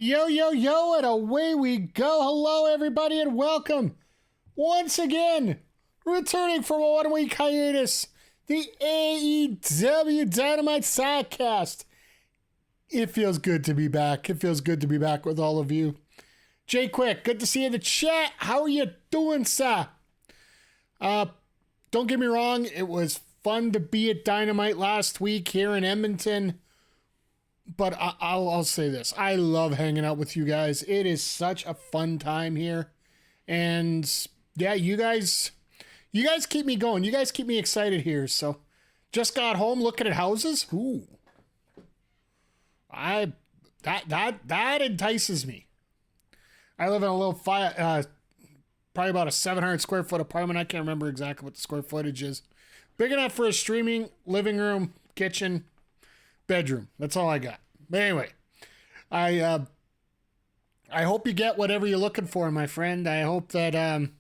Yo, yo, yo, and away we go. Hello, everybody, and welcome once again, returning from a 1 week hiatus, the AEW Dynamite Sidecast. It feels good to be back. It feels good to be back with all of you. Jay Quick, good to see you in the chat. How are you doing, sir? Don't get me wrong, it was fun to be at Dynamite last week here in Edmonton. But I'll say this. I love hanging out with you guys. It is such a fun time here. And yeah, you guys keep me going. You guys keep me excited here. So just got home looking at houses. Ooh. That entices me. I live in a little probably about a 700 square foot apartment. I can't remember exactly what the square footage is. Big enough for a streaming, living room, kitchen, bedroom. That's all I got. But anyway, I hope you get whatever you're looking for, my friend. I hope that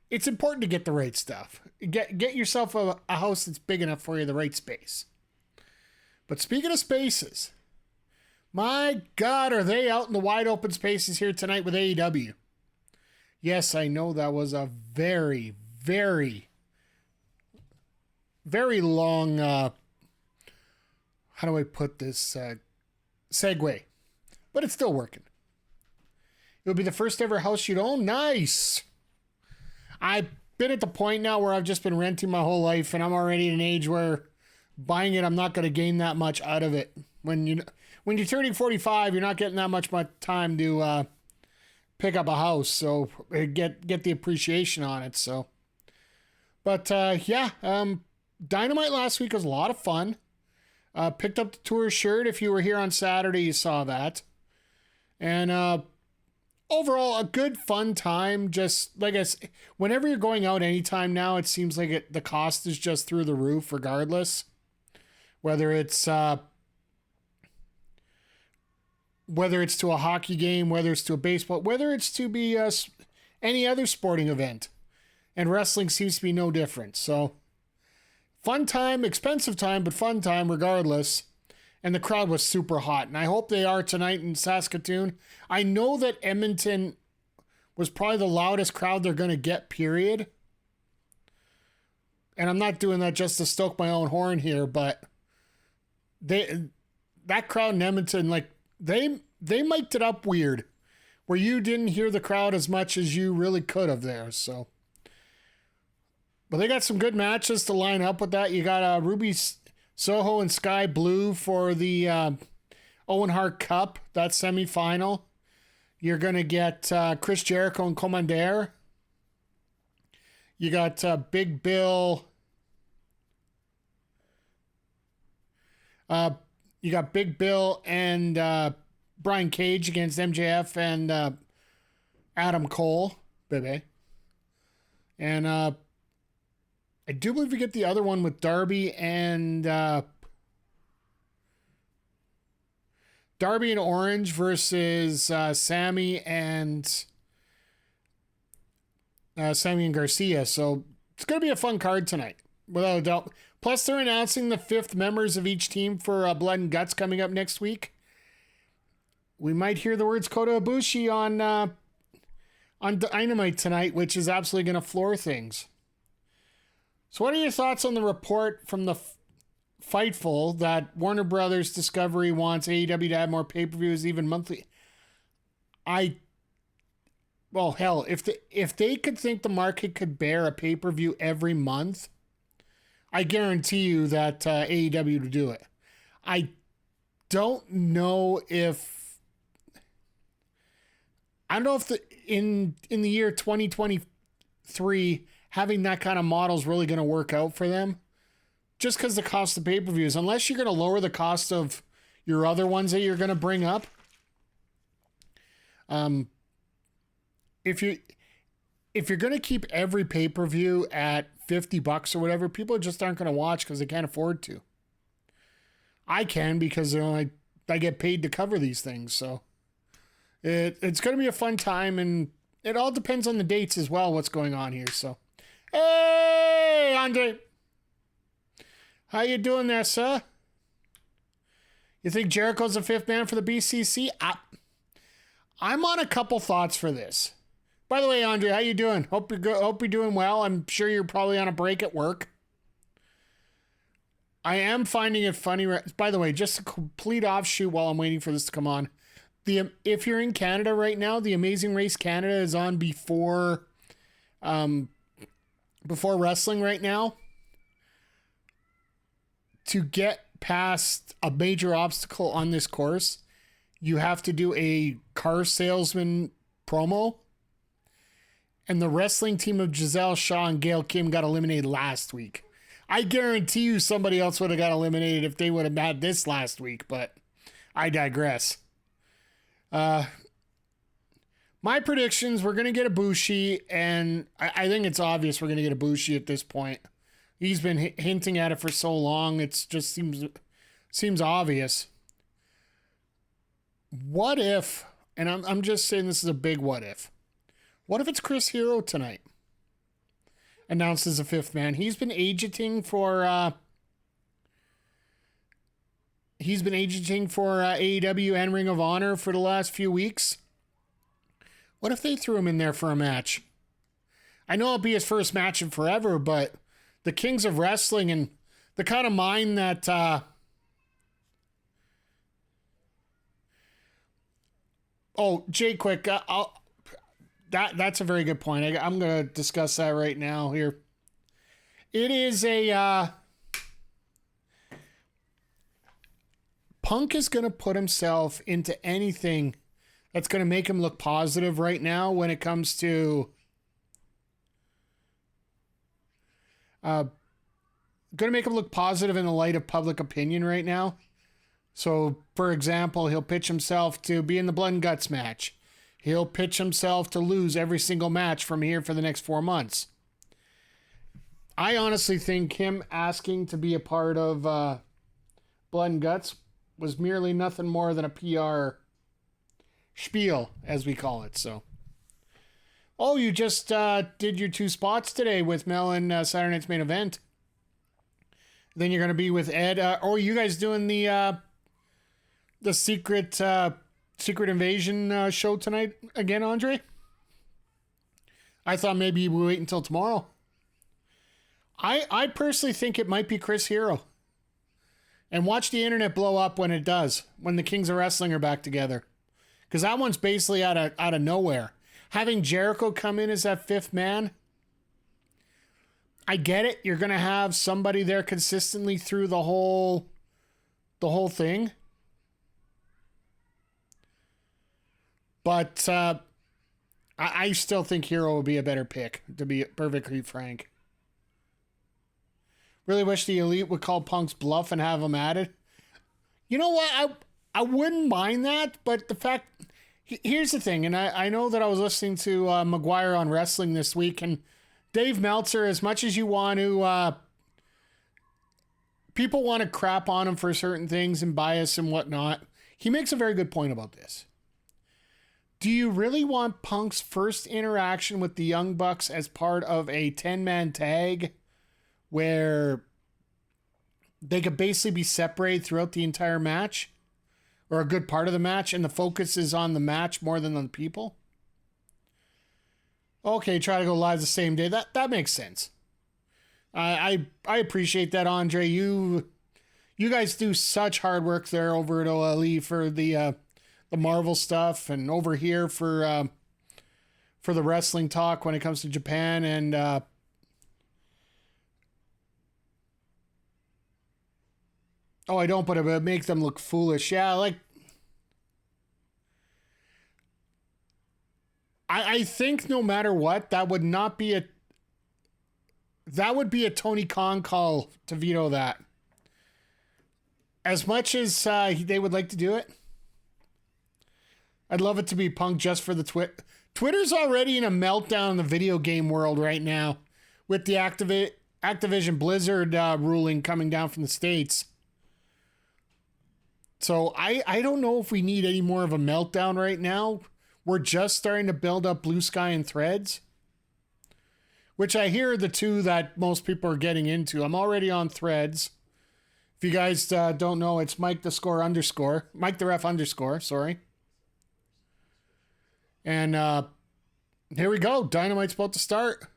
it's important to get the right stuff. Get yourself a house that's big enough for you, the right space. But speaking of spaces, my God, are they out in the wide open spaces here tonight with AEW? Yes, I know that was a very, very, very long, how do I put this, segue, but it's still working. It would be the first ever house you'd own. Nice. I've been at the point now where I've just been renting my whole life, and I'm already at an age where buying it, I'm not going to gain that much out of it. When you're turning 45, you're not getting that much time to pick up a house, so get the appreciation on it. So, but yeah, Dynamite last week was a lot of fun. Picked up the tour shirt. If you were here on Saturday, you saw that. And overall, a good, fun time. Just like I said, whenever you're going out anytime now, it seems like the cost is just through the roof regardless. Whether it's to a hockey game, whether it's to a baseball, whether it's to be any other sporting event. And wrestling seems to be no different. So, fun time, expensive time, but fun time regardless. And the crowd was super hot. And I hope they are tonight in Saskatoon. I know that Edmonton was probably the loudest crowd they're going to get, period. And I'm not doing that just to stoke my own horn here, but that crowd in Edmonton, like, they mic'd it up weird, where you didn't hear the crowd as much as you really could have there, so. But they got some good matches to line up with that. You got Ruby Soho and Skye Blue for the Owen Hart Cup, that semifinal. You're going to get Chris Jericho and Kommander. You got Big Bill. You got Big Bill and Brian Cage against MJF and Adam Cole, baby. And I do believe we get the other one with Darby and Orange versus Sammy and Garcia. So it's going to be a fun card tonight, without a doubt. Plus, they're announcing the 5th members of each team for Blood and Guts coming up next week. We might hear the words Kota Ibushi on Dynamite tonight, which is absolutely going to floor things. So what are your thoughts on the report from the Fightful that Warner Brothers Discovery wants AEW to add more pay-per-views, even monthly? Well, hell, if they could think the market could bear a pay-per-view every month, I guarantee you that AEW would do it. I don't know if in the year 2023 having that kind of model is really going to work out for them. Just because the cost of pay-per-views, unless you're going to lower the cost of your other ones that you're going to bring up. If you're going to keep every pay-per-view at $50 or whatever, people just aren't going to watch because they can't afford to. I can, because I get paid to cover these things. So it's going to be a fun time, and it all depends on the dates as well, what's going on here. So, hey, Andre. How you doing there, sir? You think Jericho's the fifth man for the BCC? I'm on a couple thoughts for this. By the way, Andre, how you doing? Hope you're doing well. I'm sure you're probably on a break at work. I am finding it funny. By the way, just a complete offshoot while I'm waiting for this to come on. If you're in Canada right now, the Amazing Race Canada is on before wrestling right now. To get past a major obstacle on this course, you have to do a car salesman promo. And the wrestling team of Giselle Shaw and Gail Kim got eliminated last week. I guarantee you somebody else would have got eliminated if they would have had this last week, but I digress. My predictions, we're going to get a Bushi, and I think it's obvious we're going to get a Bushi at this point. He's been hinting at it for so long, it just seems obvious. What if, and I'm just saying this is a big what if. What if it's Chris Hero tonight? Announced as a fifth man. He's been agenting for AEW and Ring of Honor for the last few weeks. What if they threw him in there for a match? I know it'll be his first match in forever, but the Kings of Wrestling and the kind of mind that Jay Quick, that's a very good point. I'm going to discuss that right now here. It is Punk is going to put himself into anything that's going to make him look positive right now when it comes to going to make him look positive in the light of public opinion right now. So, for example, he'll pitch himself to be in the Blood and Guts match. He'll pitch himself to lose every single match from here for the next 4 months. I honestly think him asking to be a part of Blood and Guts was merely nothing more than a PR spiel, as we call it. So, you just did your 2 spots today with Mel and Saturday Night's Main Event. Then you're going to be with Ed. You guys doing the Secret Invasion show tonight again, Andre? I thought maybe you would wait until tomorrow. I personally think it might be Chris Hero. And watch the internet blow up when it does, when the Kings of Wrestling are back together. Because that one's basically out of nowhere. Having Jericho come in as that fifth man, I get it. You're going to have somebody there consistently through the whole thing. But I still think Hero would be a better pick, to be perfectly frank. Really wish the Elite would call Punk's bluff and have him added. You know what? I wouldn't mind that, but the fact... Here's the thing, and I know that I was listening to McGuire on Wrestling this week, and Dave Meltzer, as much as you want to... people want to crap on him for certain things and bias and whatnot. He makes a very good point about this. Do you really want Punk's first interaction with the Young Bucks as part of a 10-man tag where they could basically be separated throughout the entire match or a good part of the match and the focus is on the match more than on the people? Okay, try to go live the same day. That makes sense. I appreciate that, Andre. You guys do such hard work there over at OLE for the Marvel stuff and over here for the wrestling talk when it comes to Japan and I don't, but it make them look foolish. Yeah, like I think no matter what, that would be a Tony Khan call to veto that. As much as they would like to do it, I'd love it to be Punk just for the Twitter's already in a meltdown in the video game world right now with the Activision Blizzard ruling coming down from the States. So I don't know if we need any more of a meltdown right now. We're just starting to build up Blue Sky and Threads, which I hear are the two that most people are getting into. I'm already on Threads. If you guys don't know, it's Mike the Score underscore. Mike the Ref underscore, sorry. And here we go. Dynamite's about to start.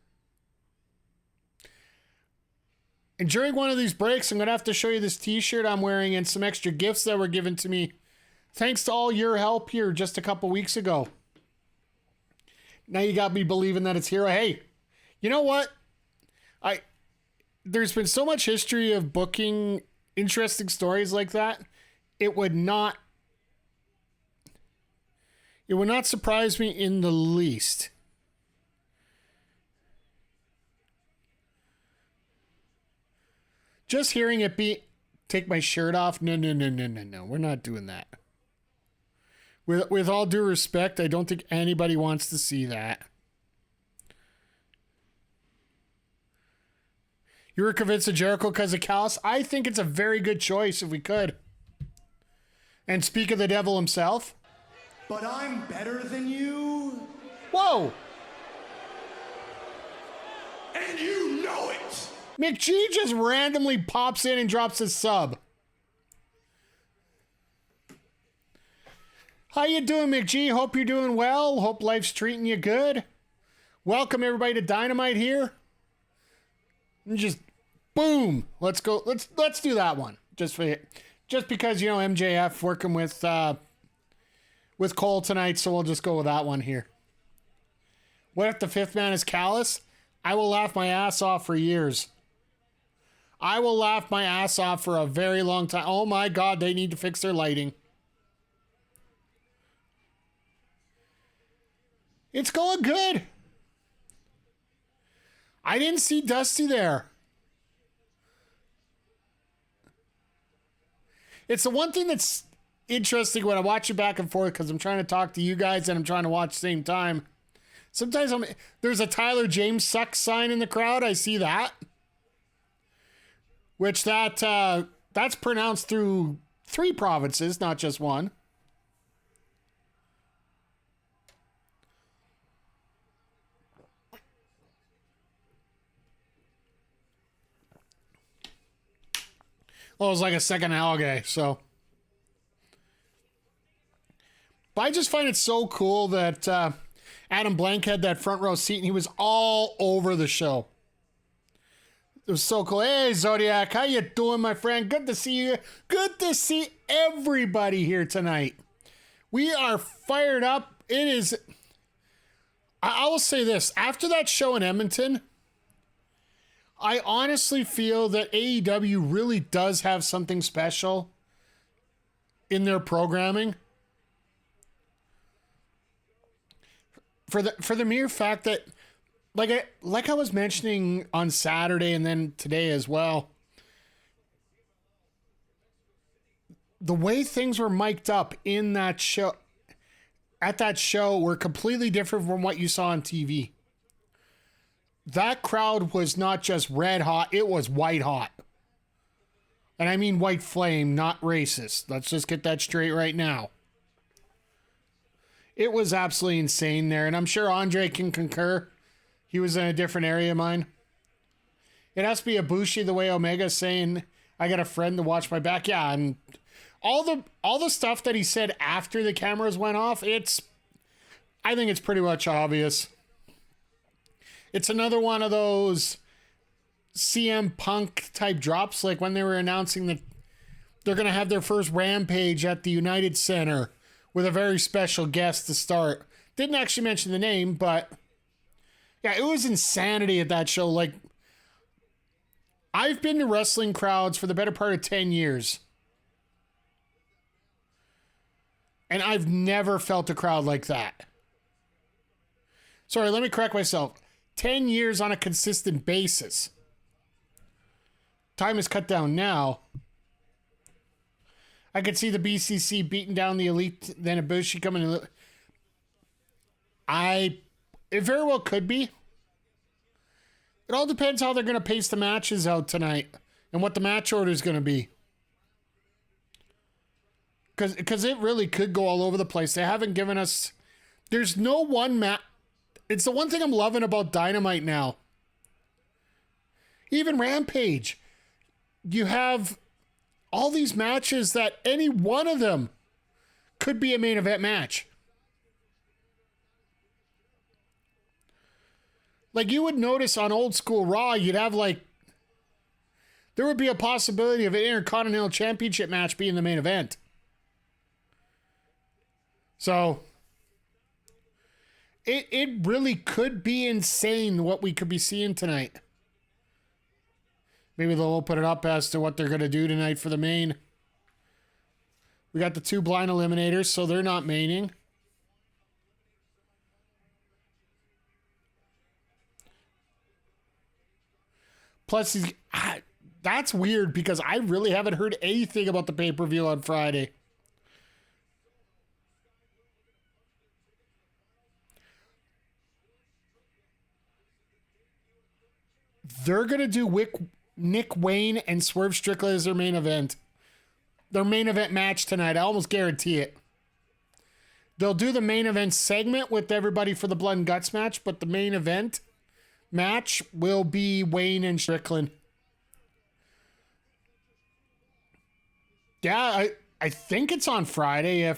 And during one of these breaks, I'm going to have to show you this t-shirt I'm wearing and some extra gifts that were given to me. Thanks to all your help here just a couple weeks ago. Now you got me believing that it's here. Hey, you know what? There's been so much history of booking interesting stories like that. It would not surprise me in the least. Just hearing it take my shirt off. No. We're not doing that. With all due respect, I don't think anybody wants to see that. You were convinced of Jericho because of Callis? I think it's a very good choice if we could. And speak of the devil himself. But I'm better than you. Whoa! And you know it! McG just randomly pops in and drops his sub. How you doing, McG? Hope you're doing well. Hope life's treating you good. Welcome everybody to Dynamite here. And just boom. Let's go. Let's do that one. Just because, you know, MJF working with Cole tonight, so we'll just go with that one here. What if the fifth man is Callis? I will laugh my ass off for years. I will laugh my ass off for a very long time. Oh my God, they need to fix their lighting. It's going good. I didn't see Dusty there. It's the one thing that's interesting when I watch it back and forth because I'm trying to talk to you guys and I'm trying to watch at the same time. Sometimes there's a Tyler James sucks sign in the crowd. I see that. Which that's pronounced through 3 provinces, not just one. Well, it was like a second algae, so. But I just find it so cool that Adam Blank had that front row seat and he was all over the show. It was so cool. Hey, Zodiac, how you doing, my friend? Good to see you. Good to see everybody here tonight. We are fired up. It is. I will say this. After that show in Edmonton, I honestly feel that AEW really does have something special in their programming. For the mere fact that, like I was mentioning on Saturday and then today as well, the way things were mic'd up in that show, at that show, were completely different from what you saw on TV. That crowd was not just red hot, it was white hot. And I mean white flame, not racist. Let's just get that straight right now. It was absolutely insane there, and I'm sure Andre can concur. He was in a different area of mine. It has to be Ibushi the way Omega's saying, I got a friend to watch my back. Yeah, and all the stuff that he said after the cameras went off, I think it's pretty much obvious. It's another one of those CM Punk type drops, like when they were announcing that they're going to have their first Rampage at the United Center with a very special guest to start. Didn't actually mention the name, but yeah, it was insanity at that show. Like, I've been to wrestling crowds for the better part of 10 years. And I've never felt a crowd like that. Sorry, let me correct myself. 10 years on a consistent basis. Time is cut down now. I could see the BCC beating down the Elite, then Ibushi coming in. It very well could be. It all depends how they're going to pace the matches out tonight and what the match order is going to be. Because it really could go all over the place. They haven't given us... There's no one match... It's the one thing I'm loving about Dynamite now. Even Rampage. You have all these matches that any one of them could be a main event match. Like, you would notice on old school Raw, you'd have there would be a possibility of an Intercontinental Championship match being the main event. So, it really could be insane what we could be seeing tonight. Maybe they'll open it up as to what they're going to do tonight for the main. We got the 2 blind eliminators, so they're not maining. Plus, that's weird because I really haven't heard anything about the pay-per-view on Friday. They're going to do Nick Wayne and Swerve Strickland as their main event. Their main event match tonight. I almost guarantee it. They'll do the main event segment with everybody for the Blood and Guts match, but the main event match will be Wayne and Strickland. Yeah, I think it's on Friday.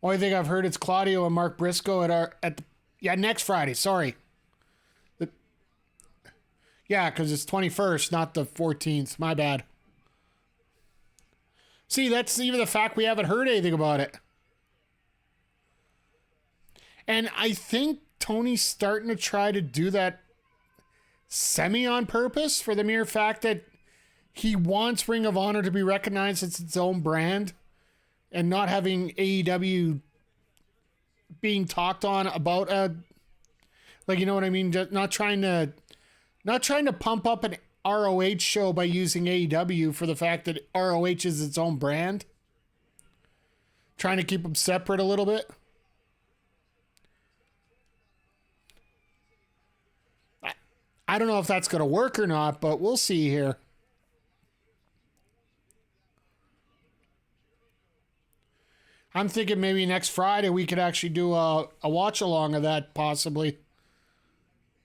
Only thing I've heard, it's Claudio and Mark Briscoe next Friday. Sorry. Yeah, because it's 21st, not the 14th. My bad. See, that's even the fact we haven't heard anything about it. And I think Tony's starting to try to do that semi on purpose for the mere fact that he wants Ring of Honor to be recognized as its own brand and not having AEW being talked on about you know what I mean? Just not trying to pump up an ROH show by using AEW for the fact that ROH is its own brand. Trying to keep them separate a little bit. I don't know if that's going to work or not, but we'll see here. I'm thinking maybe next Friday we could actually do a watch along of that, possibly.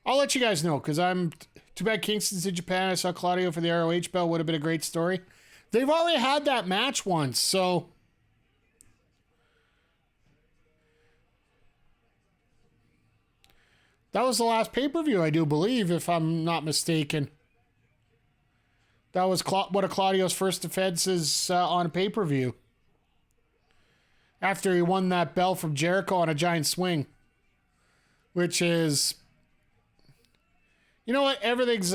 I'll let you guys know, because too bad Kingston's in Japan. I saw Claudio for the ROH belt. Would have been a great story. They've already had that match once, so that was the last pay-per-view, I do believe, if I'm not mistaken. That was one of Claudio's first defenses on a pay-per-view. After he won that belt from Jericho on a giant swing. Which is, you know what? Everything's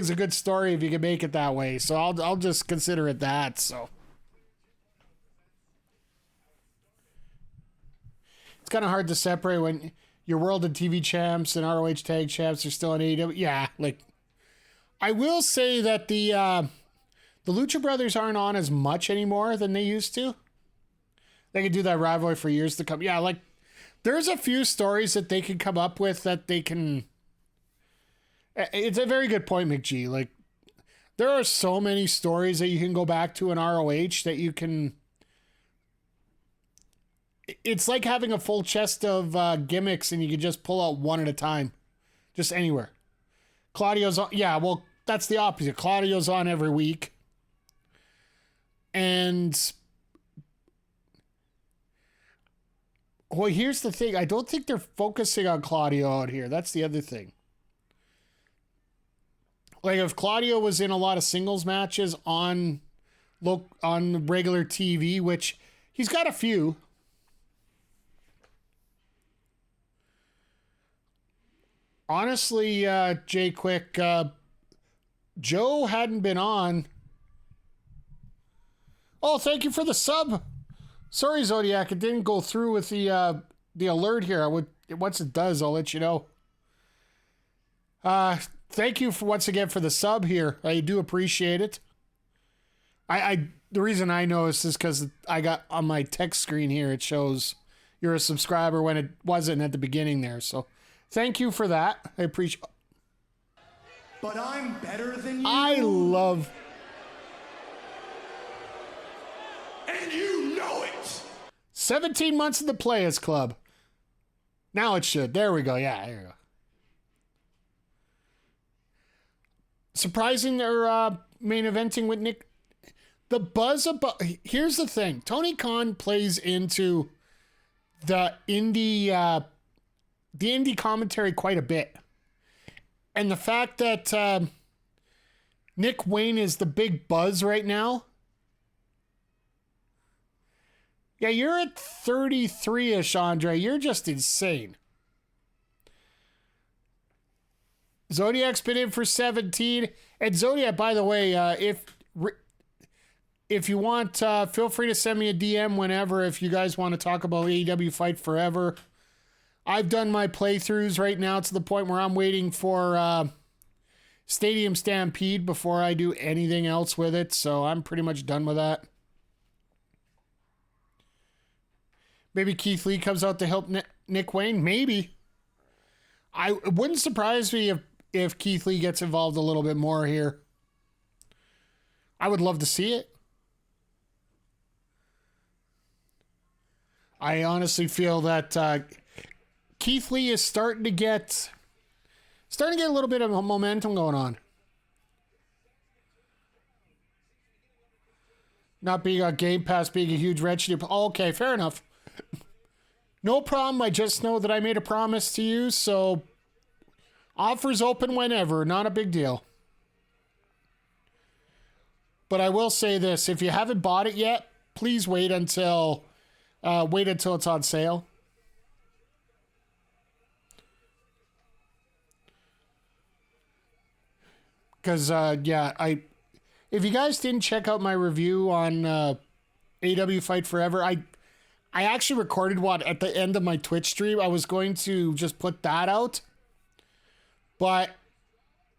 a good story if you can make it that way. So I'll just consider it that. So it's kind of hard to separate when your World and TV champs and ROH tag champs are still in AEW. Yeah, I will say that the Lucha Brothers aren't on as much anymore than they used to. They could do that rivalry for years to come. Yeah, there's a few stories that they can come up with that they can. It's a very good point, McGee. There are so many stories that you can go back to in ROH that you can. It's like having a full chest of gimmicks and you can just pull out one at a time. Just anywhere. Claudio's on. Yeah, well, that's the opposite. Claudio's on every week. And. Well, here's the thing. I don't think they're focusing on Claudio out here. That's the other thing. If Claudio was in a lot of singles matches on regular TV, which he's got a few. Honestly, Jay Quick, Joe hadn't been on. Oh, thank you for the sub. Sorry, Zodiac, it didn't go through with the alert here. Once it does, I'll let you know. Thank you once again for the sub here. I do appreciate it. The reason I know is because I got on my text screen here, it shows you're a subscriber when it wasn't at the beginning there. So thank you for that. I appreciate. But I'm better than you. I love. And you know it. 17 months in the Players Club. Now it should. There we go. Yeah, there we go. surprising they're main eventing with Nick. The buzz about, here's the thing. Tony Khan plays into the indie commentary quite a bit. And the fact that Nick Wayne is the big buzz right now. Yeah, you're at 33-ish, Andre. You're just insane. Zodiac's been in for 17. And Zodiac, by the way, if you want, feel free to send me a DM whenever if you guys want to talk about AEW Fight Forever. I've done my playthroughs right now to the point where I'm waiting for Stadium Stampede before I do anything else with it. So I'm pretty much done with that. Maybe Keith Lee comes out to help Nick Wayne. Maybe. It wouldn't surprise me if Keith Lee gets involved a little bit more here. I would love to see it. I honestly feel that Keith Lee is starting to get a little bit of momentum going on. Not being on Game Pass, being a huge wrench. Okay, fair enough. No problem. I just know that I made a promise to you, so offers open whenever. Not a big deal. But I will say this: if you haven't bought it yet, please wait until it's on sale. Because if you guys didn't check out my review on AEW Fight Forever, I actually recorded one at the end of my Twitch stream. I was going to just put that out, but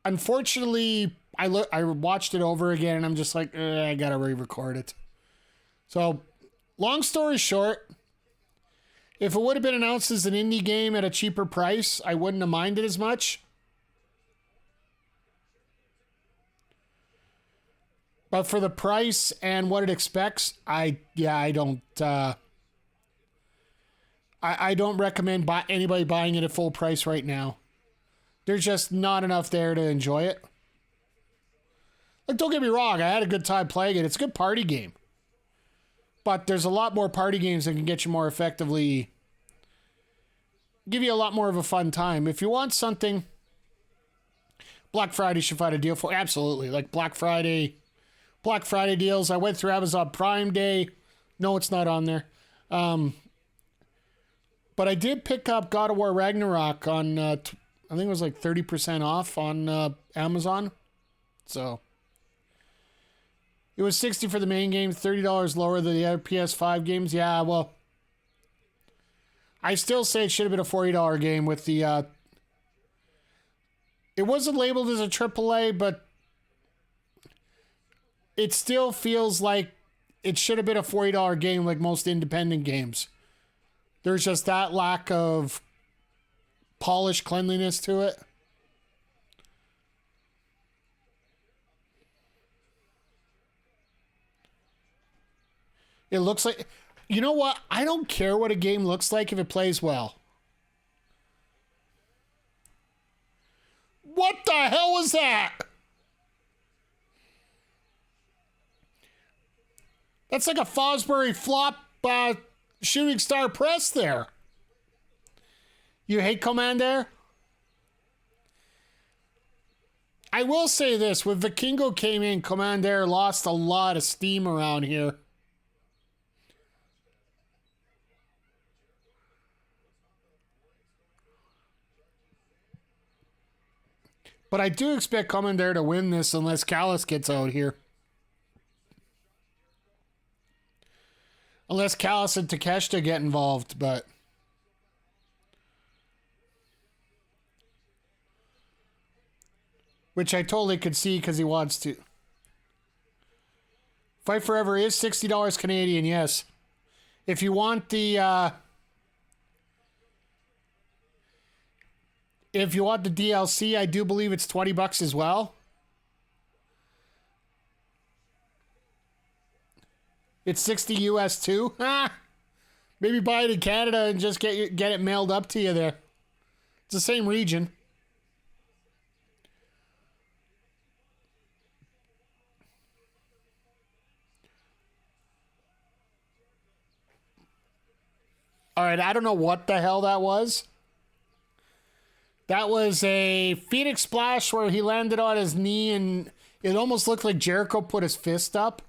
unfortunately, I watched it over again, and I'm just like, I gotta re-record it. So, long story short, if it would have been announced as an indie game at a cheaper price, I wouldn't have minded as much. But for the price and what it expects, I don't recommend anybody buying it at full price right now. There's just not enough there to enjoy it. Like, don't get me wrong, I had a good time playing it. It's a good party game. But there's a lot more party games that can get you more effectively, give you a lot more of a fun time. If you want something, Black Friday should find a deal for. Absolutely. Like Black Friday deals. I went through Amazon Prime Day. No, it's not on there. But I did pick up God of War Ragnarok on, I think it was like 30% off on Amazon. So it was $60 for the main game, $30 lower than the other PS5 games. Yeah, well, I still say it should have been a $40 game with the, it wasn't labeled as a AAA, but it still feels like it should have been a $40 game like most independent games. There's just that lack of polished cleanliness to it. It looks like, you know what? I don't care what a game looks like if it plays well. What the hell was that? That's like a Fosbury flop shooting star press there. You hate Kommander? I will say this. When Vikingo came in, Kommander lost a lot of steam around here. But I do expect Kommander to win this unless Callis gets out here. Unless Callis and Takeshita get involved, but... which I totally could see because he wants to. Fight Forever is $60 Canadian, yes. If you want the... if you want the DLC, I do believe it's $20 as well. It's 60 US too. Maybe buy it in Canada and just get it mailed up to you there. It's the same region. All right, I don't know what the hell that was. That was a Phoenix Splash where he landed on his knee and it almost looked like Jericho put his fist up.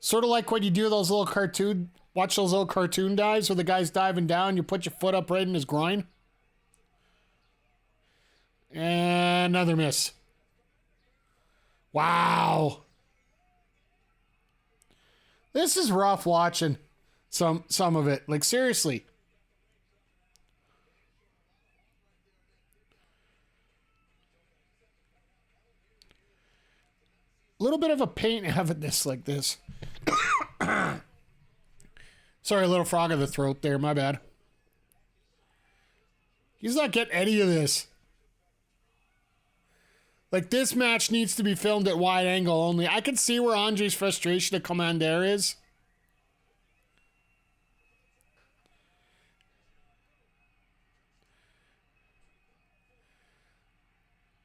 Sort of like when you do those little cartoon, watch those little cartoon dives where the guy's diving down, you put your foot up right in his groin. And another miss. Wow. This is rough watching some of it. Like, seriously. A little bit of a pain having this like this. Sorry, a little frog in the throat there. My bad. He's not getting any of this. Like, this match needs to be filmed at wide angle only. I can see where Andre's frustration at Kommander is.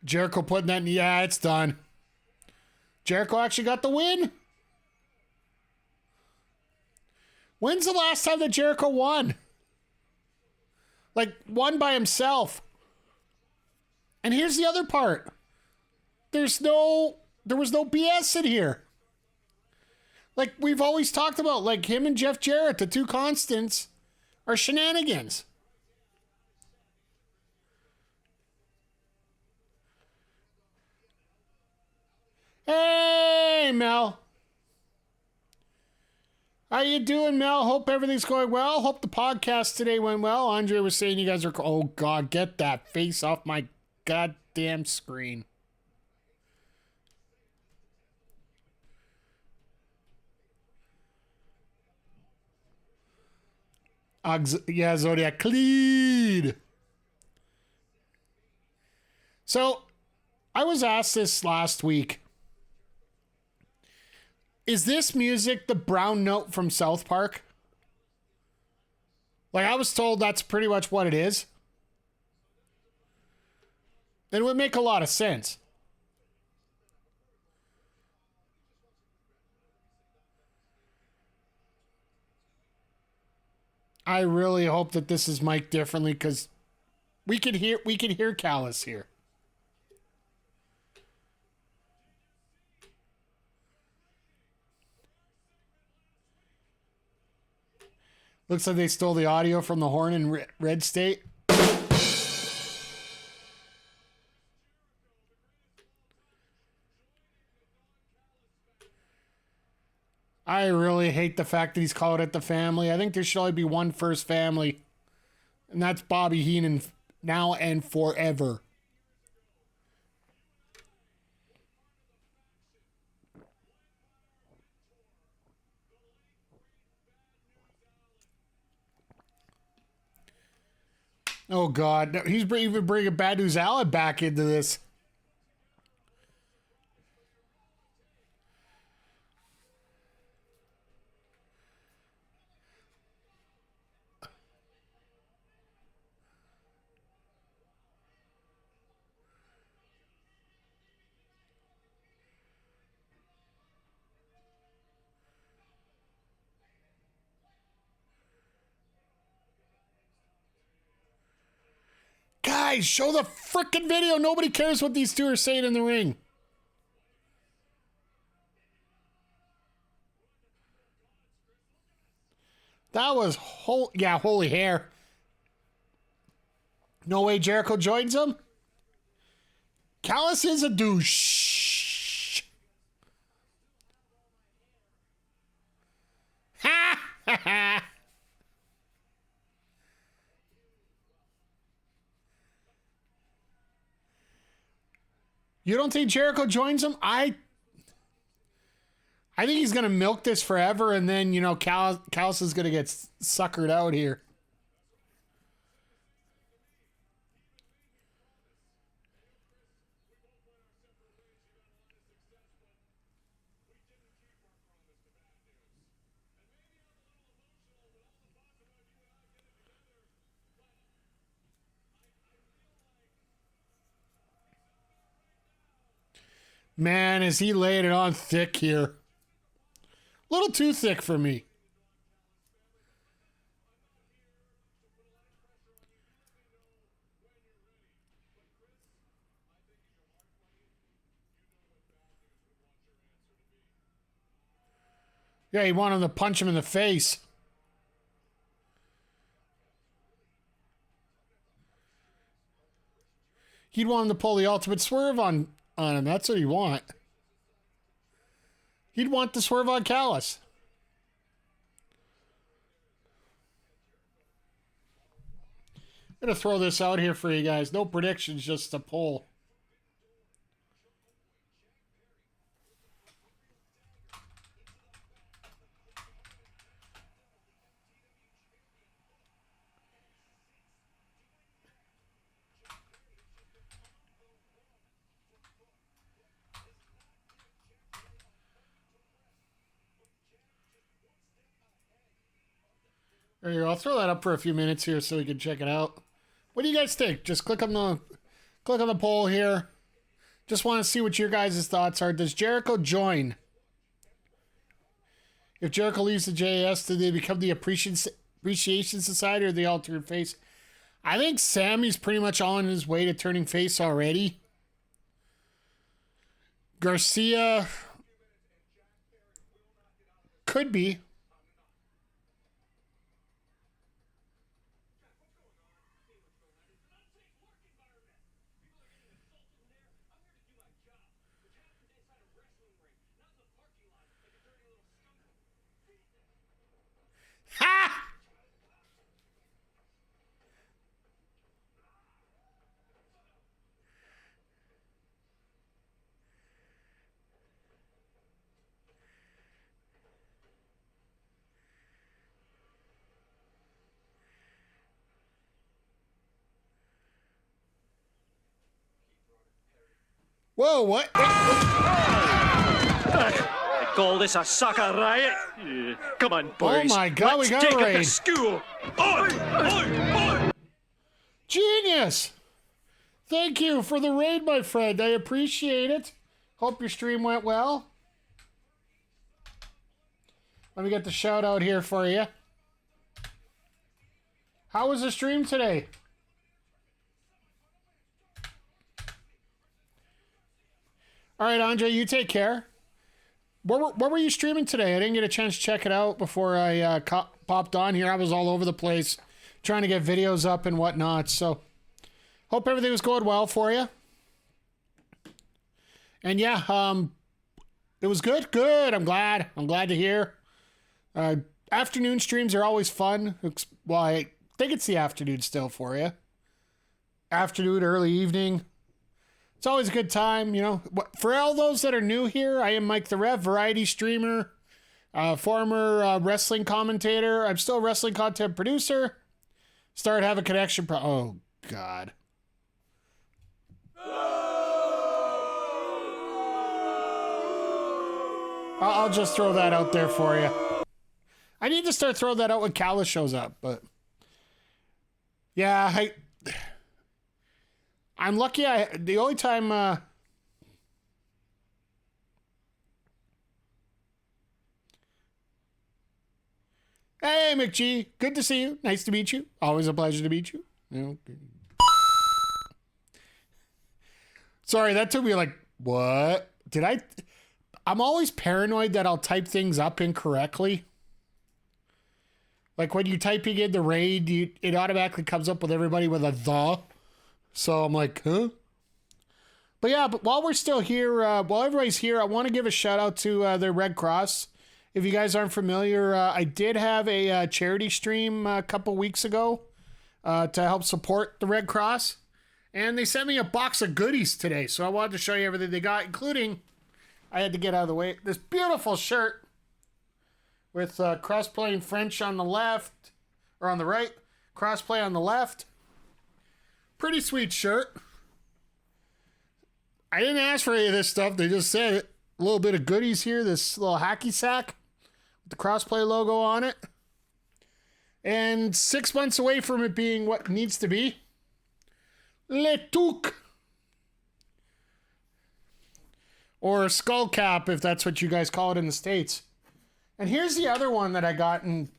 Jericho putting that in. Yeah, it's done. Jericho actually got the win. When's the last time that Jericho won? Like, won by himself. And here's the other part. There was no BS in here. Like, we've always talked about, like, him and Jeff Jarrett, the two constants, are shenanigans. Hey, Mel. How you doing, Mel? Hope everything's going well. Hope the podcast today went well. Andre was saying you guys are... Oh, God, get that face off my goddamn screen. Yeah, Zodiac. Cleed. So, I was asked this last week. Is this music the brown note from South Park? Like, I was told that's pretty much what it is. And it would make a lot of sense. I really hope that this is mic'd differently because we can hear Callis here. Looks like they stole the audio from the horn in Red State. I really hate the fact that he's called it the family. I think there should only be one first family. And that's Bobby Heenan now and forever. Oh, God. He's even bringing Bad News Allen back into this. Guys, show the frickin' video. Nobody cares what these two are saying in the ring. That was holy hair. No way Jericho joins him? Callis is a douche. Ha ha ha. You don't think Jericho joins him? I think he's going to milk this forever, and then, Callis is going to get suckered out here. Man, is he laying it on thick here. A little too thick for me. Yeah, he wanted him to punch him in the face. He'd want him to pull the ultimate swerve on him. That's what he'd want. He'd want the swerve on Callis. I'm going to throw this out here for you guys. No predictions, just a poll. There you go. I'll throw that up for a few minutes here so we can check it out. What do you guys think? Just click on the poll here. Just want to see what your guys' thoughts are. Does Jericho join? If Jericho leaves the JAS, do they become the Appreciation Society or the alternate face? I think Sammy's pretty much on his way to turning face already. Garcia could be. Ha! Whoa, what? I call this a sucker riot. Come on, boys. Oh my God, we got a raid. Let's take it to school. Oi, oi, oi. Genius! Thank you for the raid, my friend. I appreciate it. Hope your stream went well. Let me get the shout out here for you. How was the stream today? All right, Andre, you take care. What were you streaming today? I didn't get a chance to check it out before I popped on here. I was all over the place trying to get videos up and whatnot. So hope everything was going well for you. And yeah, it was good. Good. I'm glad to hear. Afternoon streams are always fun. Well, I think it's the afternoon still for you. Afternoon, early evening. It's always a good time, you know. For all those that are new here, I am Mike the Rev, variety streamer, former wrestling commentator. I'm still a wrestling content producer. Started having connection. Oh, God. I'll just throw that out there for you. I need to start throwing that out when Callis shows up, but yeah, I'm lucky. The only time hey McG, good to see you. Nice to meet you. Always a pleasure to meet you. Sorry, that took me like, what? I'm always paranoid that I'll type things up incorrectly. Like when you're typing in the raid, it automatically comes up with everybody with a the. So I'm like, huh? But yeah, but while we're still here, while everybody's here, I want to give a shout out to the Red Cross. If you guys aren't familiar, I did have a charity stream a couple weeks ago to help support the Red Cross. And they sent me a box of goodies today. So I wanted to show you everything they got, including, I had to get out of the way, this beautiful shirt with cross-play in French on the left, or on the right, cross-play on the left. Pretty sweet shirt. I didn't ask for any of this stuff. They just said it. A little bit of goodies here. This little hacky sack with the crossplay logo on it. And 6 months away from it being what it needs to be. Le Touc. Or skull cap, if that's what you guys call it in the States. And here's the other one that I got. And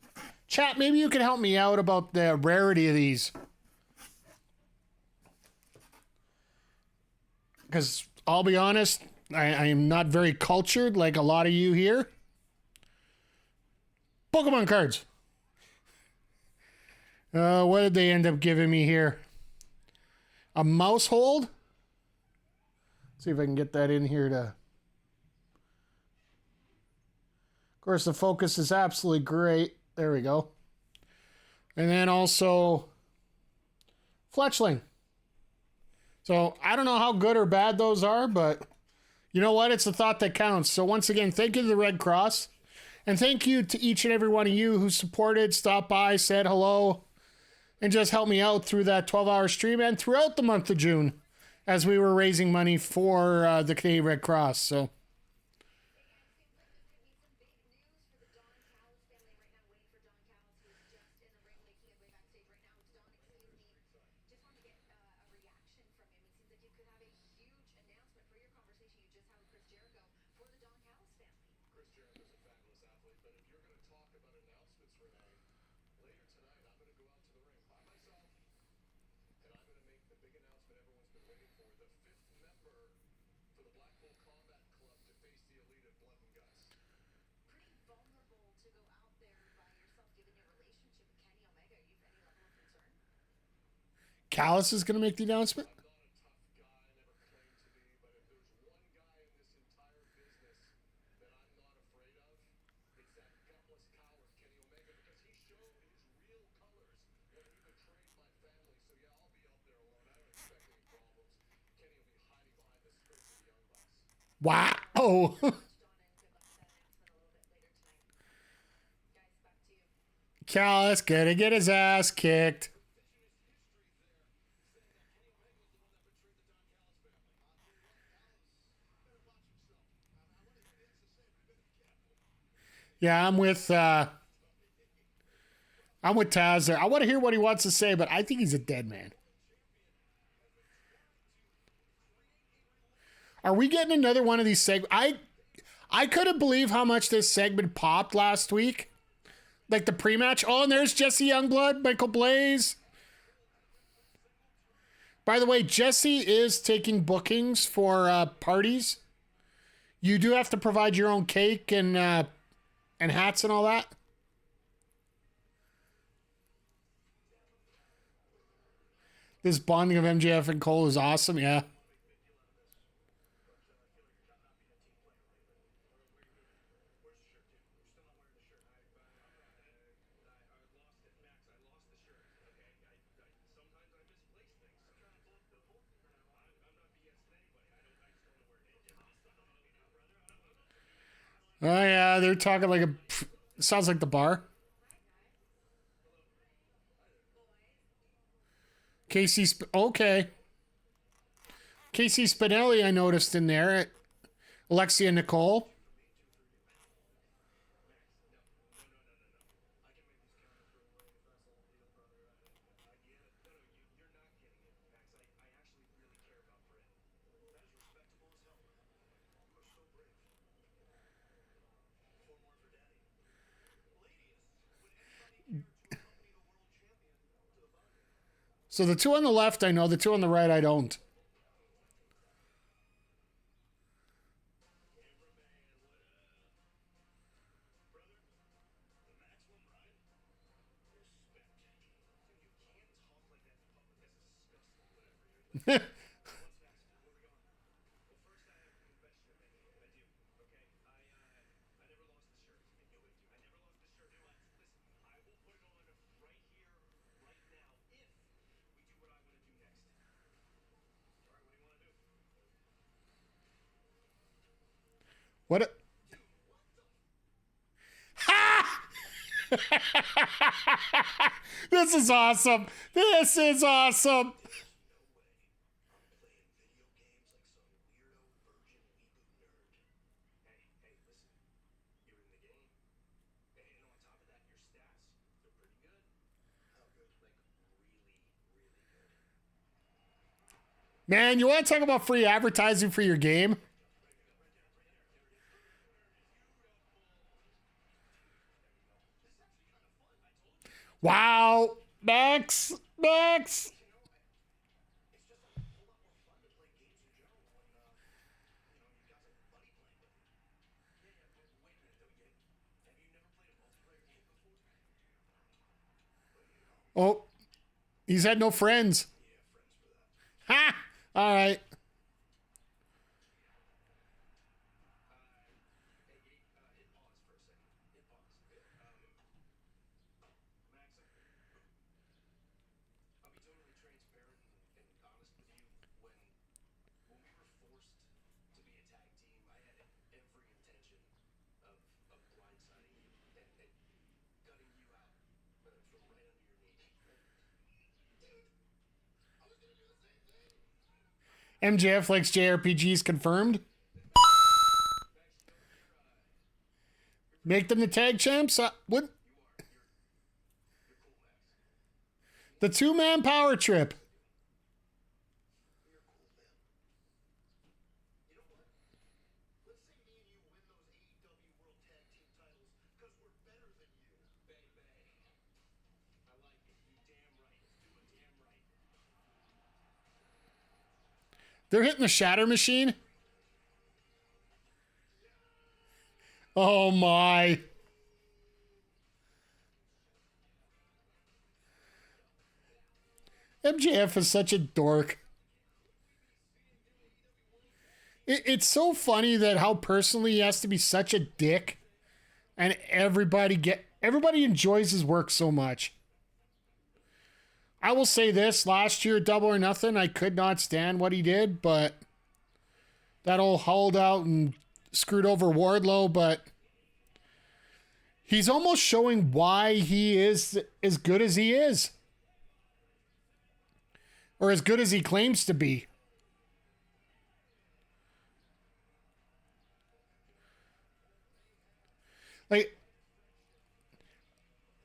chat, maybe you can help me out about the rarity of these. Because I'll be honest, I am not very cultured like a lot of you here. Pokemon cards. What did they end up giving me here? A mouse hold? See if I can get that in here to... Of course, the focus is absolutely great. There we go. And then also Fletchling. So I don't know how good or bad those are, but you know what? It's the thought that counts. So once again, thank you to the Red Cross. And thank you to each and every one of you who supported, stopped by, said hello, and just helped me out through that 12-hour stream and throughout the month of June as we were raising money for the Canadian Red Cross. So Callis is going to make the announcement. Wow. Callis gonna get his ass kicked. Yeah, I'm with Taz there. I want to hear what he wants to say, but I think he's a dead man. Are we getting another one of these segments? I couldn't believe how much this segment popped last week. Like the pre-match. Oh, and there's Jesse Youngblood, Michael Blaze. By the way, Jesse is taking bookings for parties. You do have to provide your own cake and hats and all that. This bonding of MJF and Cole is awesome, yeah. Oh yeah, they're talking like sounds like the bar. Okay. Casey Spinelli I noticed in there. Alexia Nicole. So the two on the left I know, the two on the right I don't. What? Ha! This is awesome. This is awesome. Man, you want to talk about free advertising for your game? Wow. Max. Oh, he's had no friends. Ha! All right. MJF likes JRPGs confirmed. Make them the tag champs? What? The two-man power trip. They're hitting the shatter machine. Oh my. MJF is such a dork. It's so funny that how personally he has to be such a dick, and everybody enjoys his work so much. I will say this, last year, Double or Nothing, I could not stand what he did, but that old hauled out and screwed over Wardlow, but he's almost showing why he is as good as he is. Or as good as he claims to be. Like,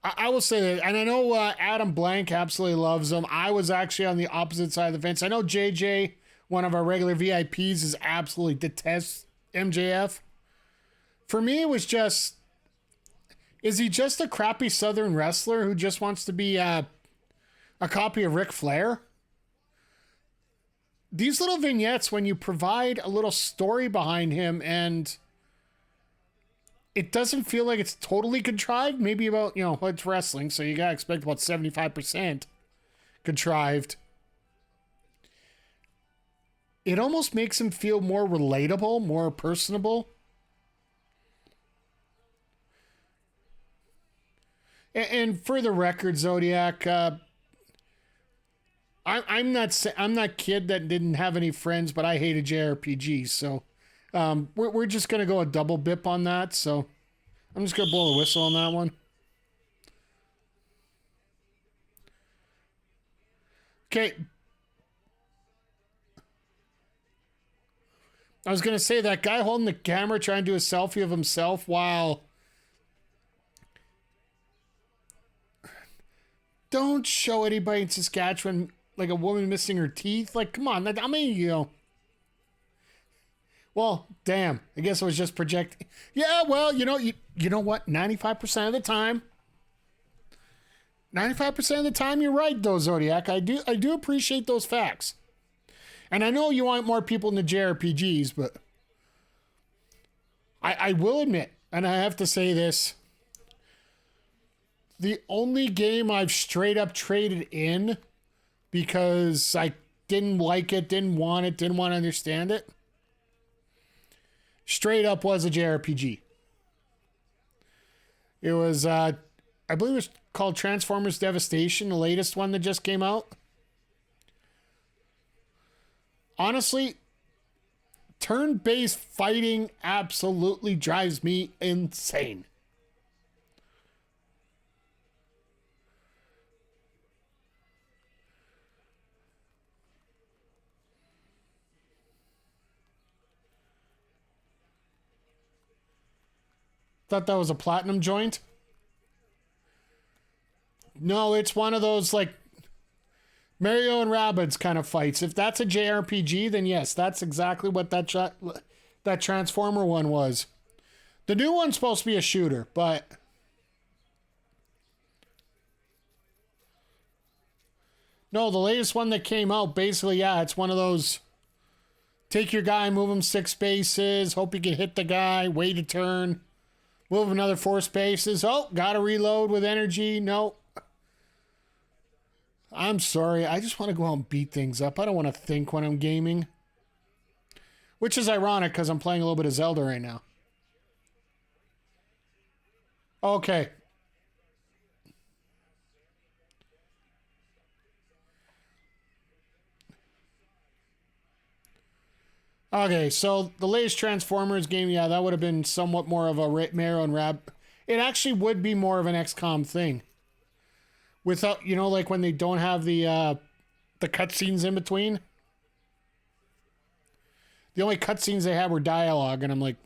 I will say that, and I know Adam Blank absolutely loves him. I was actually on the opposite side of the fence. I know JJ, one of our regular VIPs, is absolutely detests MJF. For me, it was just, is he just a crappy Southern wrestler who just wants to be a copy of Ric Flair? These little vignettes, when you provide a little story behind him and it doesn't feel like it's totally contrived, maybe about, it's wrestling, so you gotta expect about 75% contrived. It almost makes him feel more relatable, more personable. And for the record, Zodiac, I'm not kid that didn't have any friends, but I hated JRPGs, so we're just gonna go a double bip on that. So I'm just gonna blow the whistle on that one. Okay. I was gonna say that guy holding the camera trying to do a selfie of himself while. Don't show anybody in Saskatchewan like a woman missing her teeth. Like, come on. I mean, Well, damn. I guess I was just projecting. Yeah, well, you know what? 95% of the time. 95% of the time, you're right, though, Zodiac. I do appreciate those facts. And I know you want more people in the JRPGs, but I will admit, and I have to say this, the only game I've straight up traded in because I didn't like it, didn't want to understand it, straight up was a JRPG. It was, I believe it was called Transformers Devastation, the latest one that just came out. Honestly, turn-based fighting absolutely drives me insane. Thought that was a platinum joint. No, it's one of those like Mario and Rabbids kind of fights. If that's a JRPG, then yes, that's exactly what that Transformer one was. The new one's supposed to be a shooter, but no, the latest one that came out, basically, yeah, it's one of those take your guy, move him 6 spaces, hope you can hit the guy, wait a turn. Move another 4 spaces. Oh, gotta reload with energy. No. I'm sorry. I just want to go out and beat things up. I don't want to think when I'm gaming. Which is ironic because I'm playing a little bit of Zelda right now. Okay. Okay, so the latest Transformers game, yeah, that would have been somewhat more of a Marrow and Rab. It actually would be more of an XCOM thing. Without, you know, like when they don't have the cutscenes in between. The only cutscenes they had were dialogue, and I'm like,